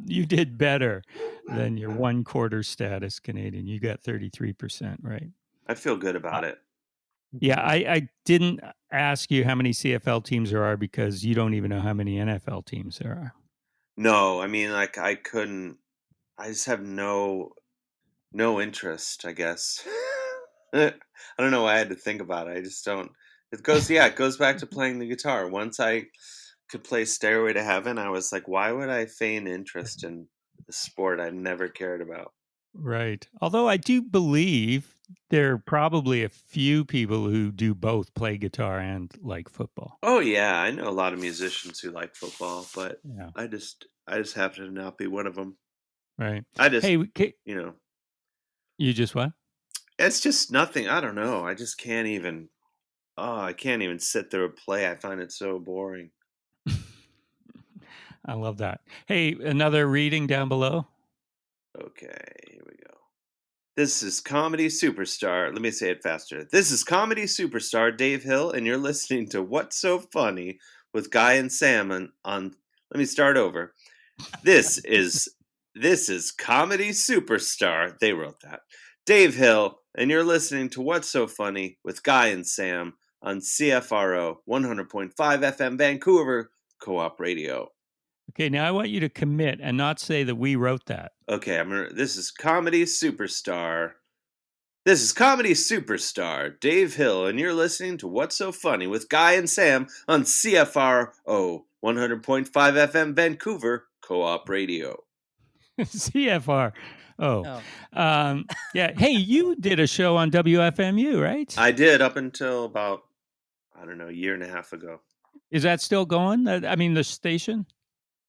you did better than your 1/4 status Canadian. You got 33%, right? I feel good about it. Yeah, I didn't ask you how many CFL teams there are because you don't even know how many NFL teams there are. No, I mean, like I couldn't. I just have no interest. I guess. I don't know why I had to think about it. I just don't. It goes back to playing the guitar. Once I could play Stairway to Heaven, I was like, why would I feign interest in a sport I've never cared about? Right. Although I do believe there are probably a few people who do both play guitar and like football. Oh yeah, I know a lot of musicians who like football, but Yeah. I just happen to not be one of them. Right. I just, Hey, you know, you just what? it's just nothing. I don't know. I just can't even. Oh, I can't even sit there and play. I find it so boring. I love that. Hey, another reading down below. Okay, here we go. This is comedy superstar. Let me say it faster. This is comedy superstar Dave Hill, and you're listening to What's So Funny with Guy and Sam on let me start over. This is comedy superstar. They wrote that. Dave Hill, and you're listening to What's So Funny with Guy and Sam on CFRO 100.5 FM Vancouver Co-op Radio. Okay, now I want you to commit and not say that we wrote that. Okay, this is comedy superstar. This is comedy superstar Dave Hill, and you're listening to What's So Funny with Guy and Sam on CFRO 100.5 FM Vancouver Co-op Radio. CFR. Oh. Yeah. Hey, you did a show on WFMU, right? I did up until about, I don't know, a year and a half ago. Is that still going? I mean, the station?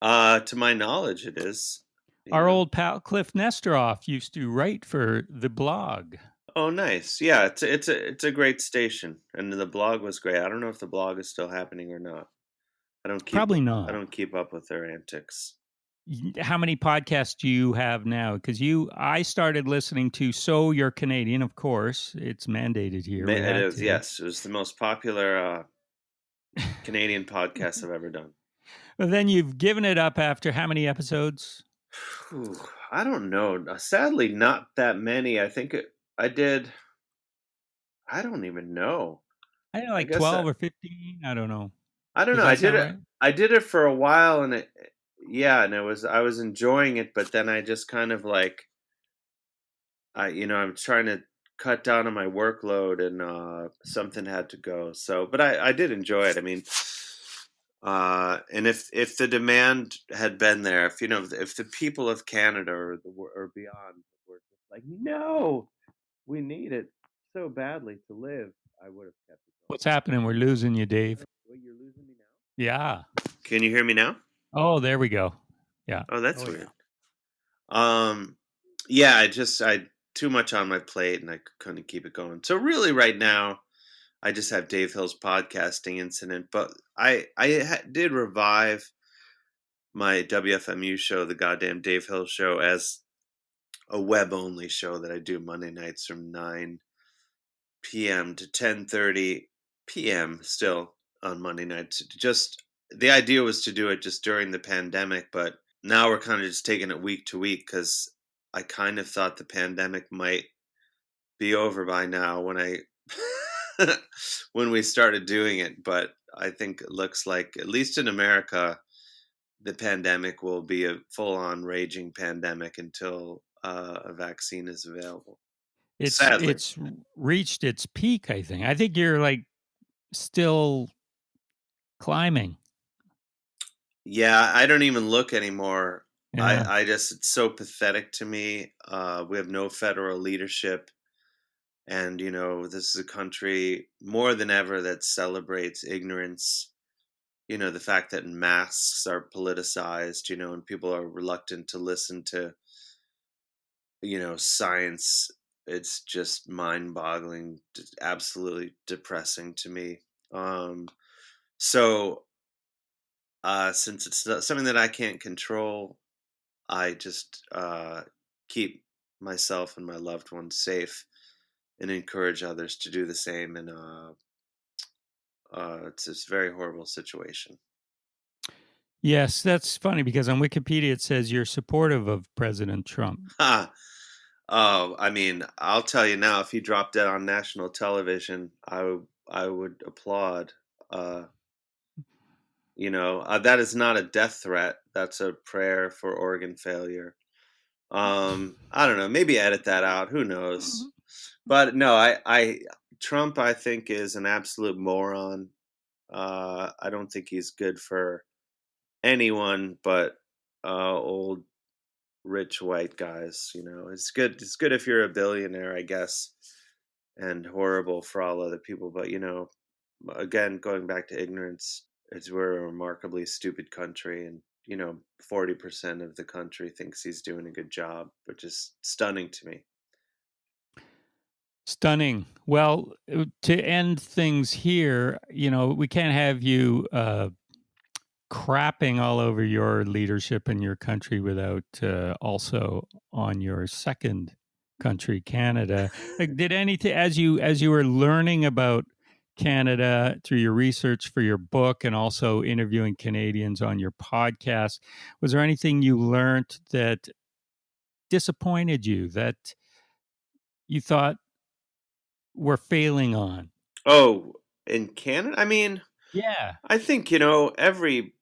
To my knowledge, it is. Our old pal Cliff Nestoroff used to write for the blog. Oh, nice. Yeah, it's a great station, and the blog was great. I don't know if the blog is still happening or not. Probably not. I don't keep up with their antics. How many podcasts do you have now? Because I started listening to So You're Canadian, of course. It's mandated here. It is, yes. It was the most popular Canadian podcast I've ever done. But then you've given it up after how many episodes? I don't know. Sadly, not that many. I think I did. I don't even know. I know, like 12 or 15. I don't know. I don't know. I did it. Right? I did it for a while, and I was enjoying it, but then I just kind of like, I'm trying to cut down on my workload, and something had to go. So, but I did enjoy it. I mean, and if the demand had been there, if the people of Canada or beyond were like, no, we need it so badly to live, I would have kept it going. What's happening? We're losing you, Dave. Well, you're losing me now? Yeah. Can you hear me now? Oh, there we go. Yeah. Oh, that's weird. Yeah. I too much on my plate, and I couldn't keep it going. So really, right now, I just have Dave Hill's podcasting incident, but I did revive my WFMU show, the goddamn Dave Hill Show, as a web-only show that I do Monday nights from 9 p.m. to 10:30 p.m. still on Monday nights. Just the idea was to do it just during the pandemic, but now we're kind of just taking it week to week because I kind of thought the pandemic might be over by now when when we started doing it. But I think it looks like, at least in America, the pandemic will be a full-on raging pandemic until a vaccine is available. Sadly. It's reached its peak, I think. I think you're like still climbing. Yeah, I don't even look anymore. Yeah. I just, it's so pathetic to me. We have no federal leadership. And, this is a country more than ever that celebrates ignorance. The fact that masks are politicized, and people are reluctant to listen to, science. It's just mind-boggling, absolutely depressing to me. So since it's something that I can't control, I just keep myself and my loved ones safe and encourage others to do the same. And it's a very horrible situation. Yes, that's funny because on Wikipedia it says you're supportive of President Trump. Oh, I mean, I'll tell you now, if he dropped dead on national television, I would applaud. That is not a death threat. That's a prayer for organ failure. I don't know. Maybe edit that out. Who knows? But no, I Trump, I think, is an absolute moron. I don't think he's good for anyone but old rich white guys. It's good. It's good if you're a billionaire, I guess, and horrible for all other people. But again, going back to ignorance, we're a remarkably stupid country, and 40% of the country thinks he's doing a good job, which is stunning to me. Stunning. Well, to end things here, we can't have you crapping all over your leadership in your country without also on your second country, Canada. Like, did anything as you were learning about Canada through your research for your book and also interviewing Canadians on your podcast, was there anything you learned that disappointed you, that you thought we're failing on? Oh, in Canada, I mean, Yeah. I think every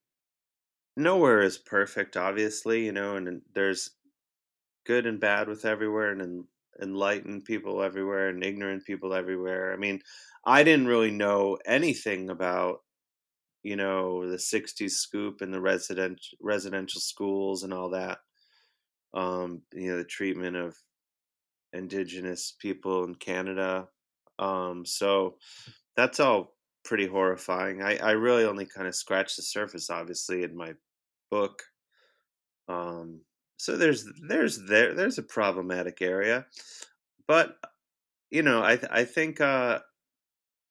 nowhere is perfect, obviously, and there's good and bad with everywhere, and enlightened people everywhere, and ignorant people everywhere. I mean, I didn't really know anything about the '60s scoop and the residential schools and all that. The treatment of indigenous people in Canada. So that's all pretty horrifying. I really only kind of scratched the surface, obviously, in my book. Um, so there's a problematic area, but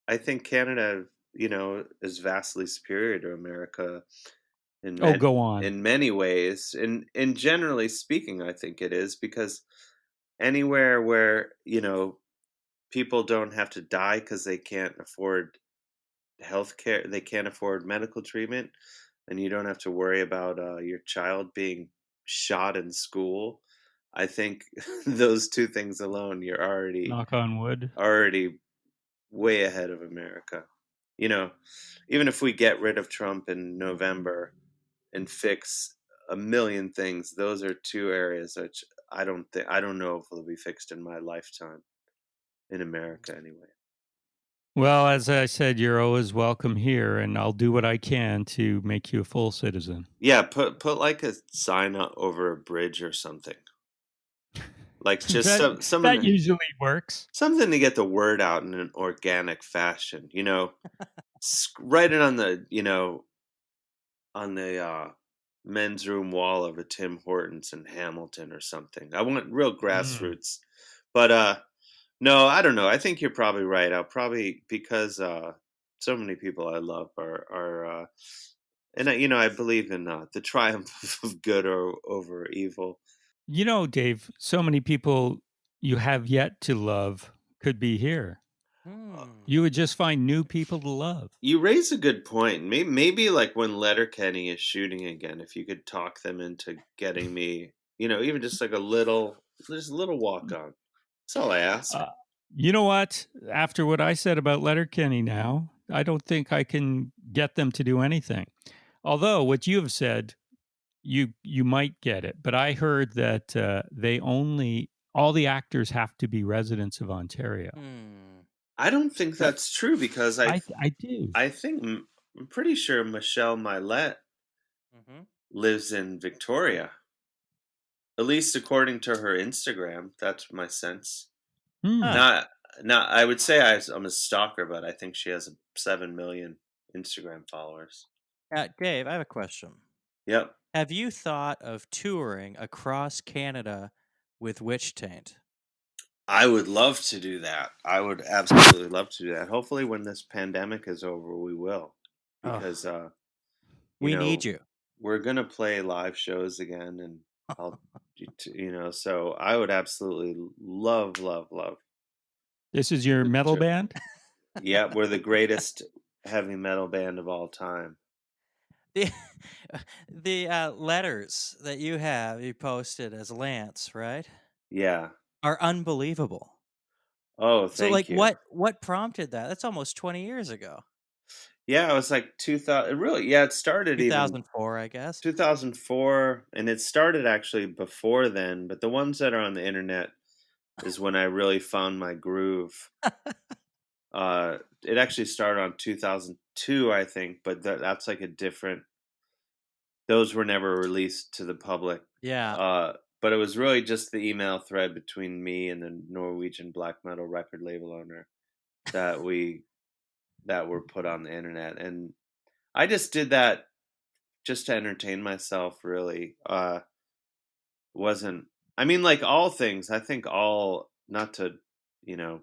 I think Canada is vastly superior to America in Oh, go on. many ways, and generally speaking, I think it is because anywhere where people don't have to die because they can't afford health care, they can't afford medical treatment, and you don't have to worry about your child being shot in school. I think those two things alone, you're Knock on wood. already way ahead of America. You know, Even if we get rid of Trump in November and fix a million things, those are two areas which I don't know if will be fixed in my lifetime in America anyway. Well, as I said, you're always welcome here, and I'll do what I can to make you a full citizen. Yeah, put like a sign over a bridge or something. Like just that some that usually works. something to get the word out in an organic fashion. Write it on the men's room wall of a Tim Hortons in Hamilton or something. I want real Mm. grassroots. But no, I don't know. I think you're probably right. I'll probably because so many people I love are and I believe in the triumph of good over evil. Dave, so many people you have yet to love could be here. Uh, Hmm. You would just find new people to love. You raise a good point. Maybe like when Letterkenny is shooting again, if you could talk them into getting me, even just a little walk on. That's all I ask. Uh, you know what? After what I said about Letterkenny now, I don't think I can get them to do anything. Although what you have said, you might get it. But I heard that they only all the actors have to be residents of Ontario. Hmm. I don't think that's true because I do. I think I'm pretty sure Michelle Milet Mm-hmm. lives in Victoria. At least according to her Instagram, that's my sense. Hmm. Huh. Not not I would say I'm a stalker, but I think she has 7 million Instagram followers. Dave, I have a question. Yep. Have you thought of touring across Canada with Witch Taint? I would love to do that. I would absolutely love to do that. Hopefully when this pandemic is over, we will. Oh, Because you we need know, you. we're going to play live shows again and I'll so I would absolutely love This is your metal to band? yeah, we're the greatest heavy metal band of all time. The the letters that you posted as Lance, right, Yeah. are unbelievable. Oh, So, like, thank you. what prompted that? That's almost 20 years ago. Yeah, it was like 2000. Really, yeah, it started even 2004, I guess. 2004, and it started actually before then. But the ones that are on the internet is when I really found my groove. It actually started on 2002, I think, but that's like a different. Those were never released to the public. Yeah. But it was really just the email thread between me and the Norwegian black metal record label owner that were put on the internet, and I just did that just to entertain myself. Really, wasn't. I mean, like all things, I think all not to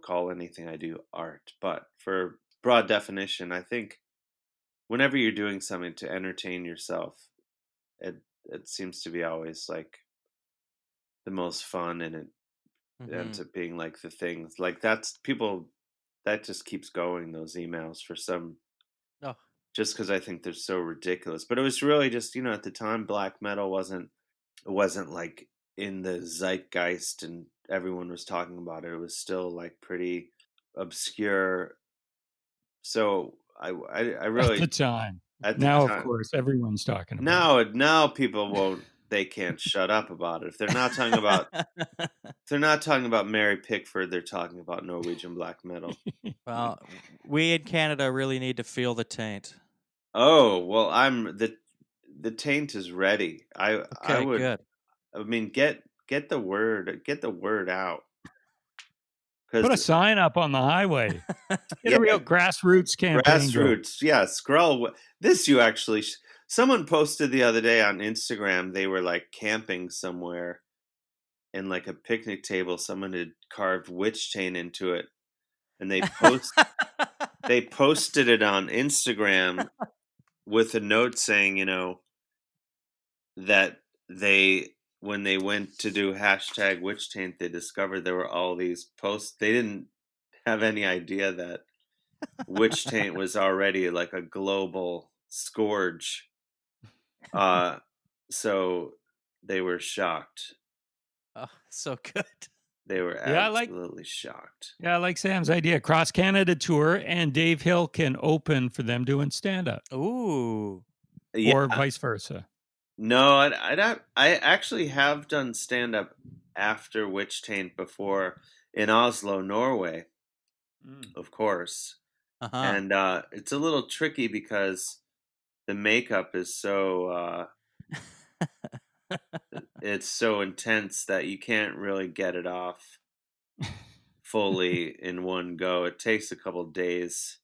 call anything I do art, but for broad definition, I think whenever you're doing something to entertain yourself, it it seems to be always like the most fun, and it ends Hmm. up being like the things like that's people that just keeps going those emails for some Oh, just because I think they're so ridiculous. But it was really just at the time black metal wasn't like in the zeitgeist and everyone was talking about it. It was still like pretty obscure. So I At the really time. at the Now, of time course, everyone's talking about it. now people won't they can't shut up about it if they're not talking about. If they're not talking about Mary Pickford, they're talking about Norwegian black metal. well, we in Canada really need to feel the taint. Oh, well, the taint is ready. I Okay, would good. I mean get the word out cuz Put a sign up on the highway. Get yeah, a real grassroots campaign going. grassroots. Yeah, scroll this you actually someone posted the other day on Instagram. They were like camping somewhere and like a picnic table someone had carved witch taint into it and they posted it on Instagram with a note saying, that they when they went to do hashtag witch taint, they discovered there were all these posts. They didn't have any idea that witch taint was already like a global scourge. Uh, so they were shocked. Oh, so good. They were Yeah, I like absolutely shocked. yeah, I like Sam's idea. Cross Canada tour, and Dave Hill can open for them doing stand up, Ooh. Yeah, or vice versa. no, I actually have done stand up after witch taint before in Oslo, Norway, Mm. of course. Uh-huh. And it's a little tricky because the makeup is so it's so intense that you can't really get it off fully in one go. It takes a couple days.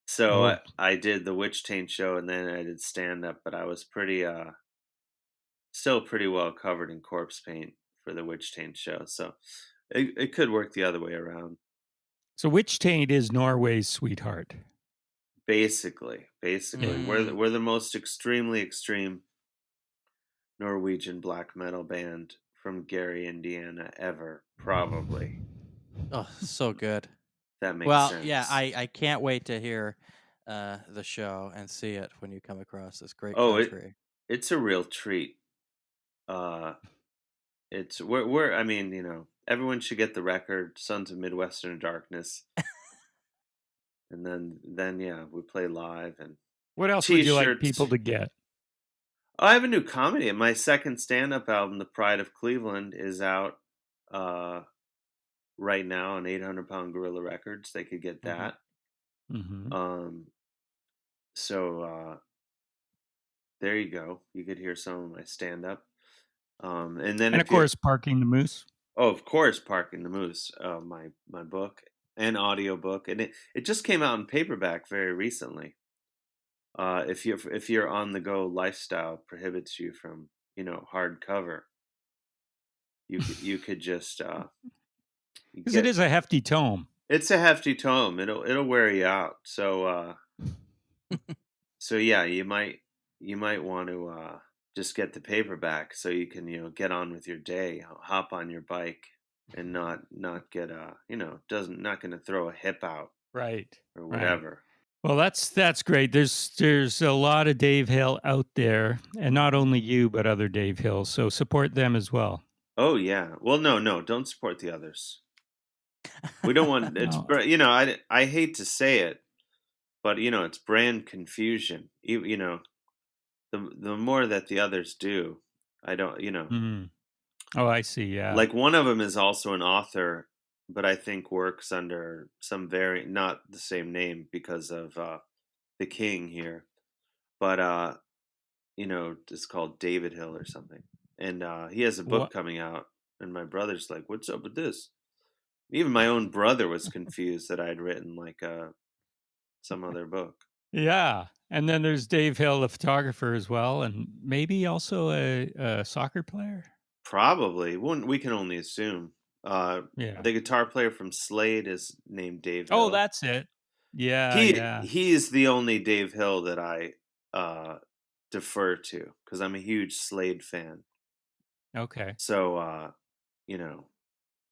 So Oh, I did the Witch Taint show and then I did stand up, but I was pretty still pretty well covered in corpse paint for the Witch Taint show. So it could work the other way around. so Witch Taint is Norway's sweetheart. Basically, we're Mm. we're the most extremely extreme Norwegian black metal band from Gary, Indiana ever, probably. Oh, so good. That makes Well, yeah, sense. I can't wait to hear the show and see it when you come across this great Oh, country. it's a real treat. Uh it's we're I mean, everyone should get the record, Sons of Midwestern Darkness. And then yeah, we play live and What else would you like people t-shirts. to get? Oh, I have a new comedy. My second stand-up album, The Pride of Cleveland, is out uh right now on 800 Pound Gorilla Records. They could get Hmm. that. Hmm. Um so there you go. You could hear some of my stand-up. And then And of if you course, Parking the Moose. oh, of course, Parking the Moose, my book and audiobook, and it just came out in paperback very recently. If your on the go lifestyle prohibits you from hardcover, you could just you Because it get is a hefty tome. it's a hefty tome. It'll wear you out. So yeah, you might want to just get the paperback so you can get on with your day, hop on your bike, and not get doesn't not going to throw a hip out Right. or Right. whatever. Well, that's great. There's a lot of Dave Hill out there, and not only you, but other Dave Hills. So support them as well. Oh yeah. Well, no, don't support the others. We don't want No. I hate to say it, but it's brand confusion. The more that the others do, I don't Mm. Oh, I see. Yeah. like one of them is also an author but I think works under some not the same name because of the king here. But it's called David Hill or something. And he has a book What? coming out, and my brother's like, "What's up with this?" Even my own brother was confused that I'd written like some other book. Yeah. And then there's Dave Hill, the photographer as well, and maybe also a soccer player. Probably. We can only assume. Yeah. The guitar player from Slade is named Dave Oh, Hill. that's it. Yeah. He is the only Dave Hill that I defer to because I'm a huge Slade fan. Okay. So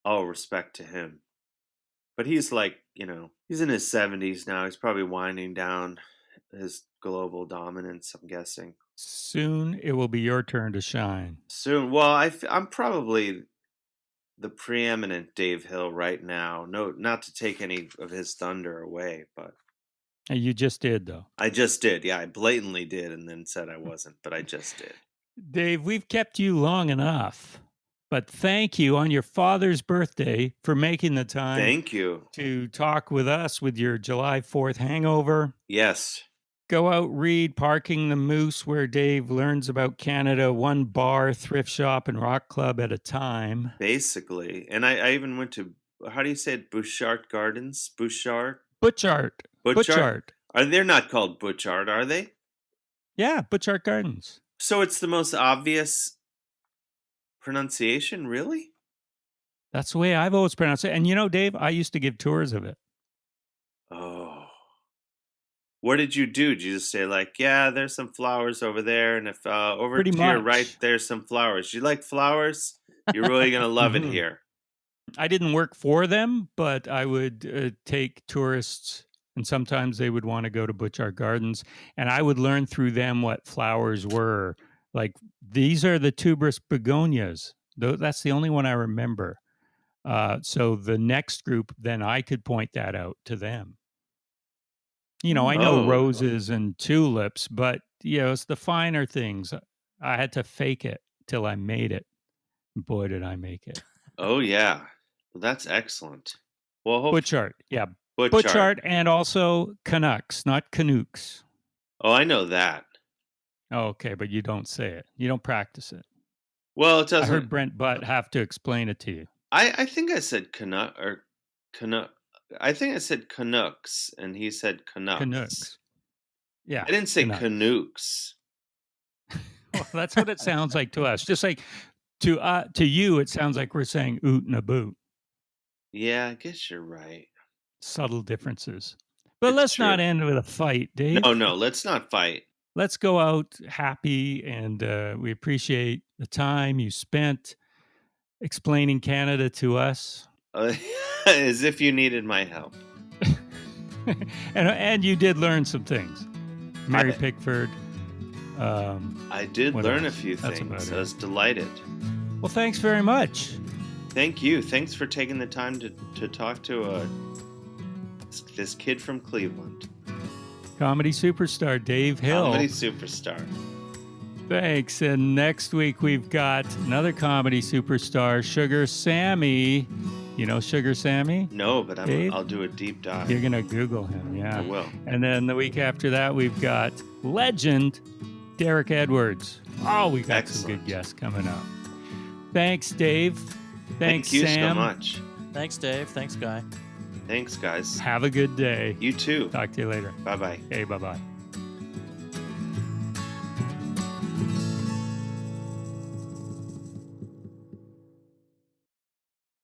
all respect to him. But he's like, he's in his 70s now. He's probably winding down his global dominance, I'm guessing. Soon it will be your turn to shine. Soon. Well, I'm probably the preeminent Dave Hill right now. No, not to take any of his thunder away, but And you just did, though. I just did. Yeah, I blatantly did and then said I wasn't, but I just did. Dave, we've kept you long enough, but thank you on your father's birthday for making the time. Thank you. To talk with us with your July 4th hangover. Yes. Go out, read Parking the Moose, where Dave learns about Canada, one bar, thrift shop, and rock club at a time. Basically. And I even went to, how do you say it? Bouchard Gardens? Bouchard? Butchart. They're not called Butchart, are they? Yeah, Butchart Gardens. So it's the most obvious pronunciation, really? That's the way I've always pronounced it. And Dave, I used to give tours of it. Oh. What did you do? Did you just say like, yeah, there's some flowers over there, and if over Pretty to much. your right, there's some flowers. You like flowers? You're really gonna love it here. I didn't work for them, but I would take tourists, and sometimes they would want to go to Butchart Gardens, and I would learn through them what flowers were. Like, these are the tuberous begonias. That's the only one I remember. So the next group, then I could point that out to them. I know roses and tulips, but it's the finer things. I had to fake it till I made it. Boy, did I make it. Oh yeah, well, that's excellent. Well, Butchart, yeah, Butchart, Butchart, and also Canucks, not Canucks. Oh, I know that. Oh, okay, but you don't say it. You don't practice it. Well, it doesn't. I heard Brent Butt have to explain it to you. I think I said Canuck. I think I said Canucks, and he said Canucks. Yeah, I didn't say Canucks. Well, that's what it sounds like to us. Just like to you, it sounds like we're saying oot and a boot. Yeah, I guess you're right. Subtle differences. But let's not end with a fight, Dave. No, let's not fight. Let's go out happy, and we appreciate the time you spent explaining Canada to us. As if you needed my help. and you did learn some things. Mary Pickford. I did learn a few things. I was delighted. Well, thanks very much. Thank you. Thanks for taking the time to talk to this kid from Cleveland. Comedy superstar Dave Hill. Comedy superstar. Thanks. And next week we've got another comedy superstar, Sugar Sammy. You know Sugar Sammy? No, but I'll do a deep dive. You're going to Google him, yeah. I will. And then the week after that, we've got legend Derek Edwards. Oh, we got some good guests coming up. Thanks, Dave. Thanks, Thank you Sam. so much. Thanks, Dave. Thanks, Guy. Thanks, guys. Have a good day. You too. Talk to you later. Bye-bye. Hey, bye-bye.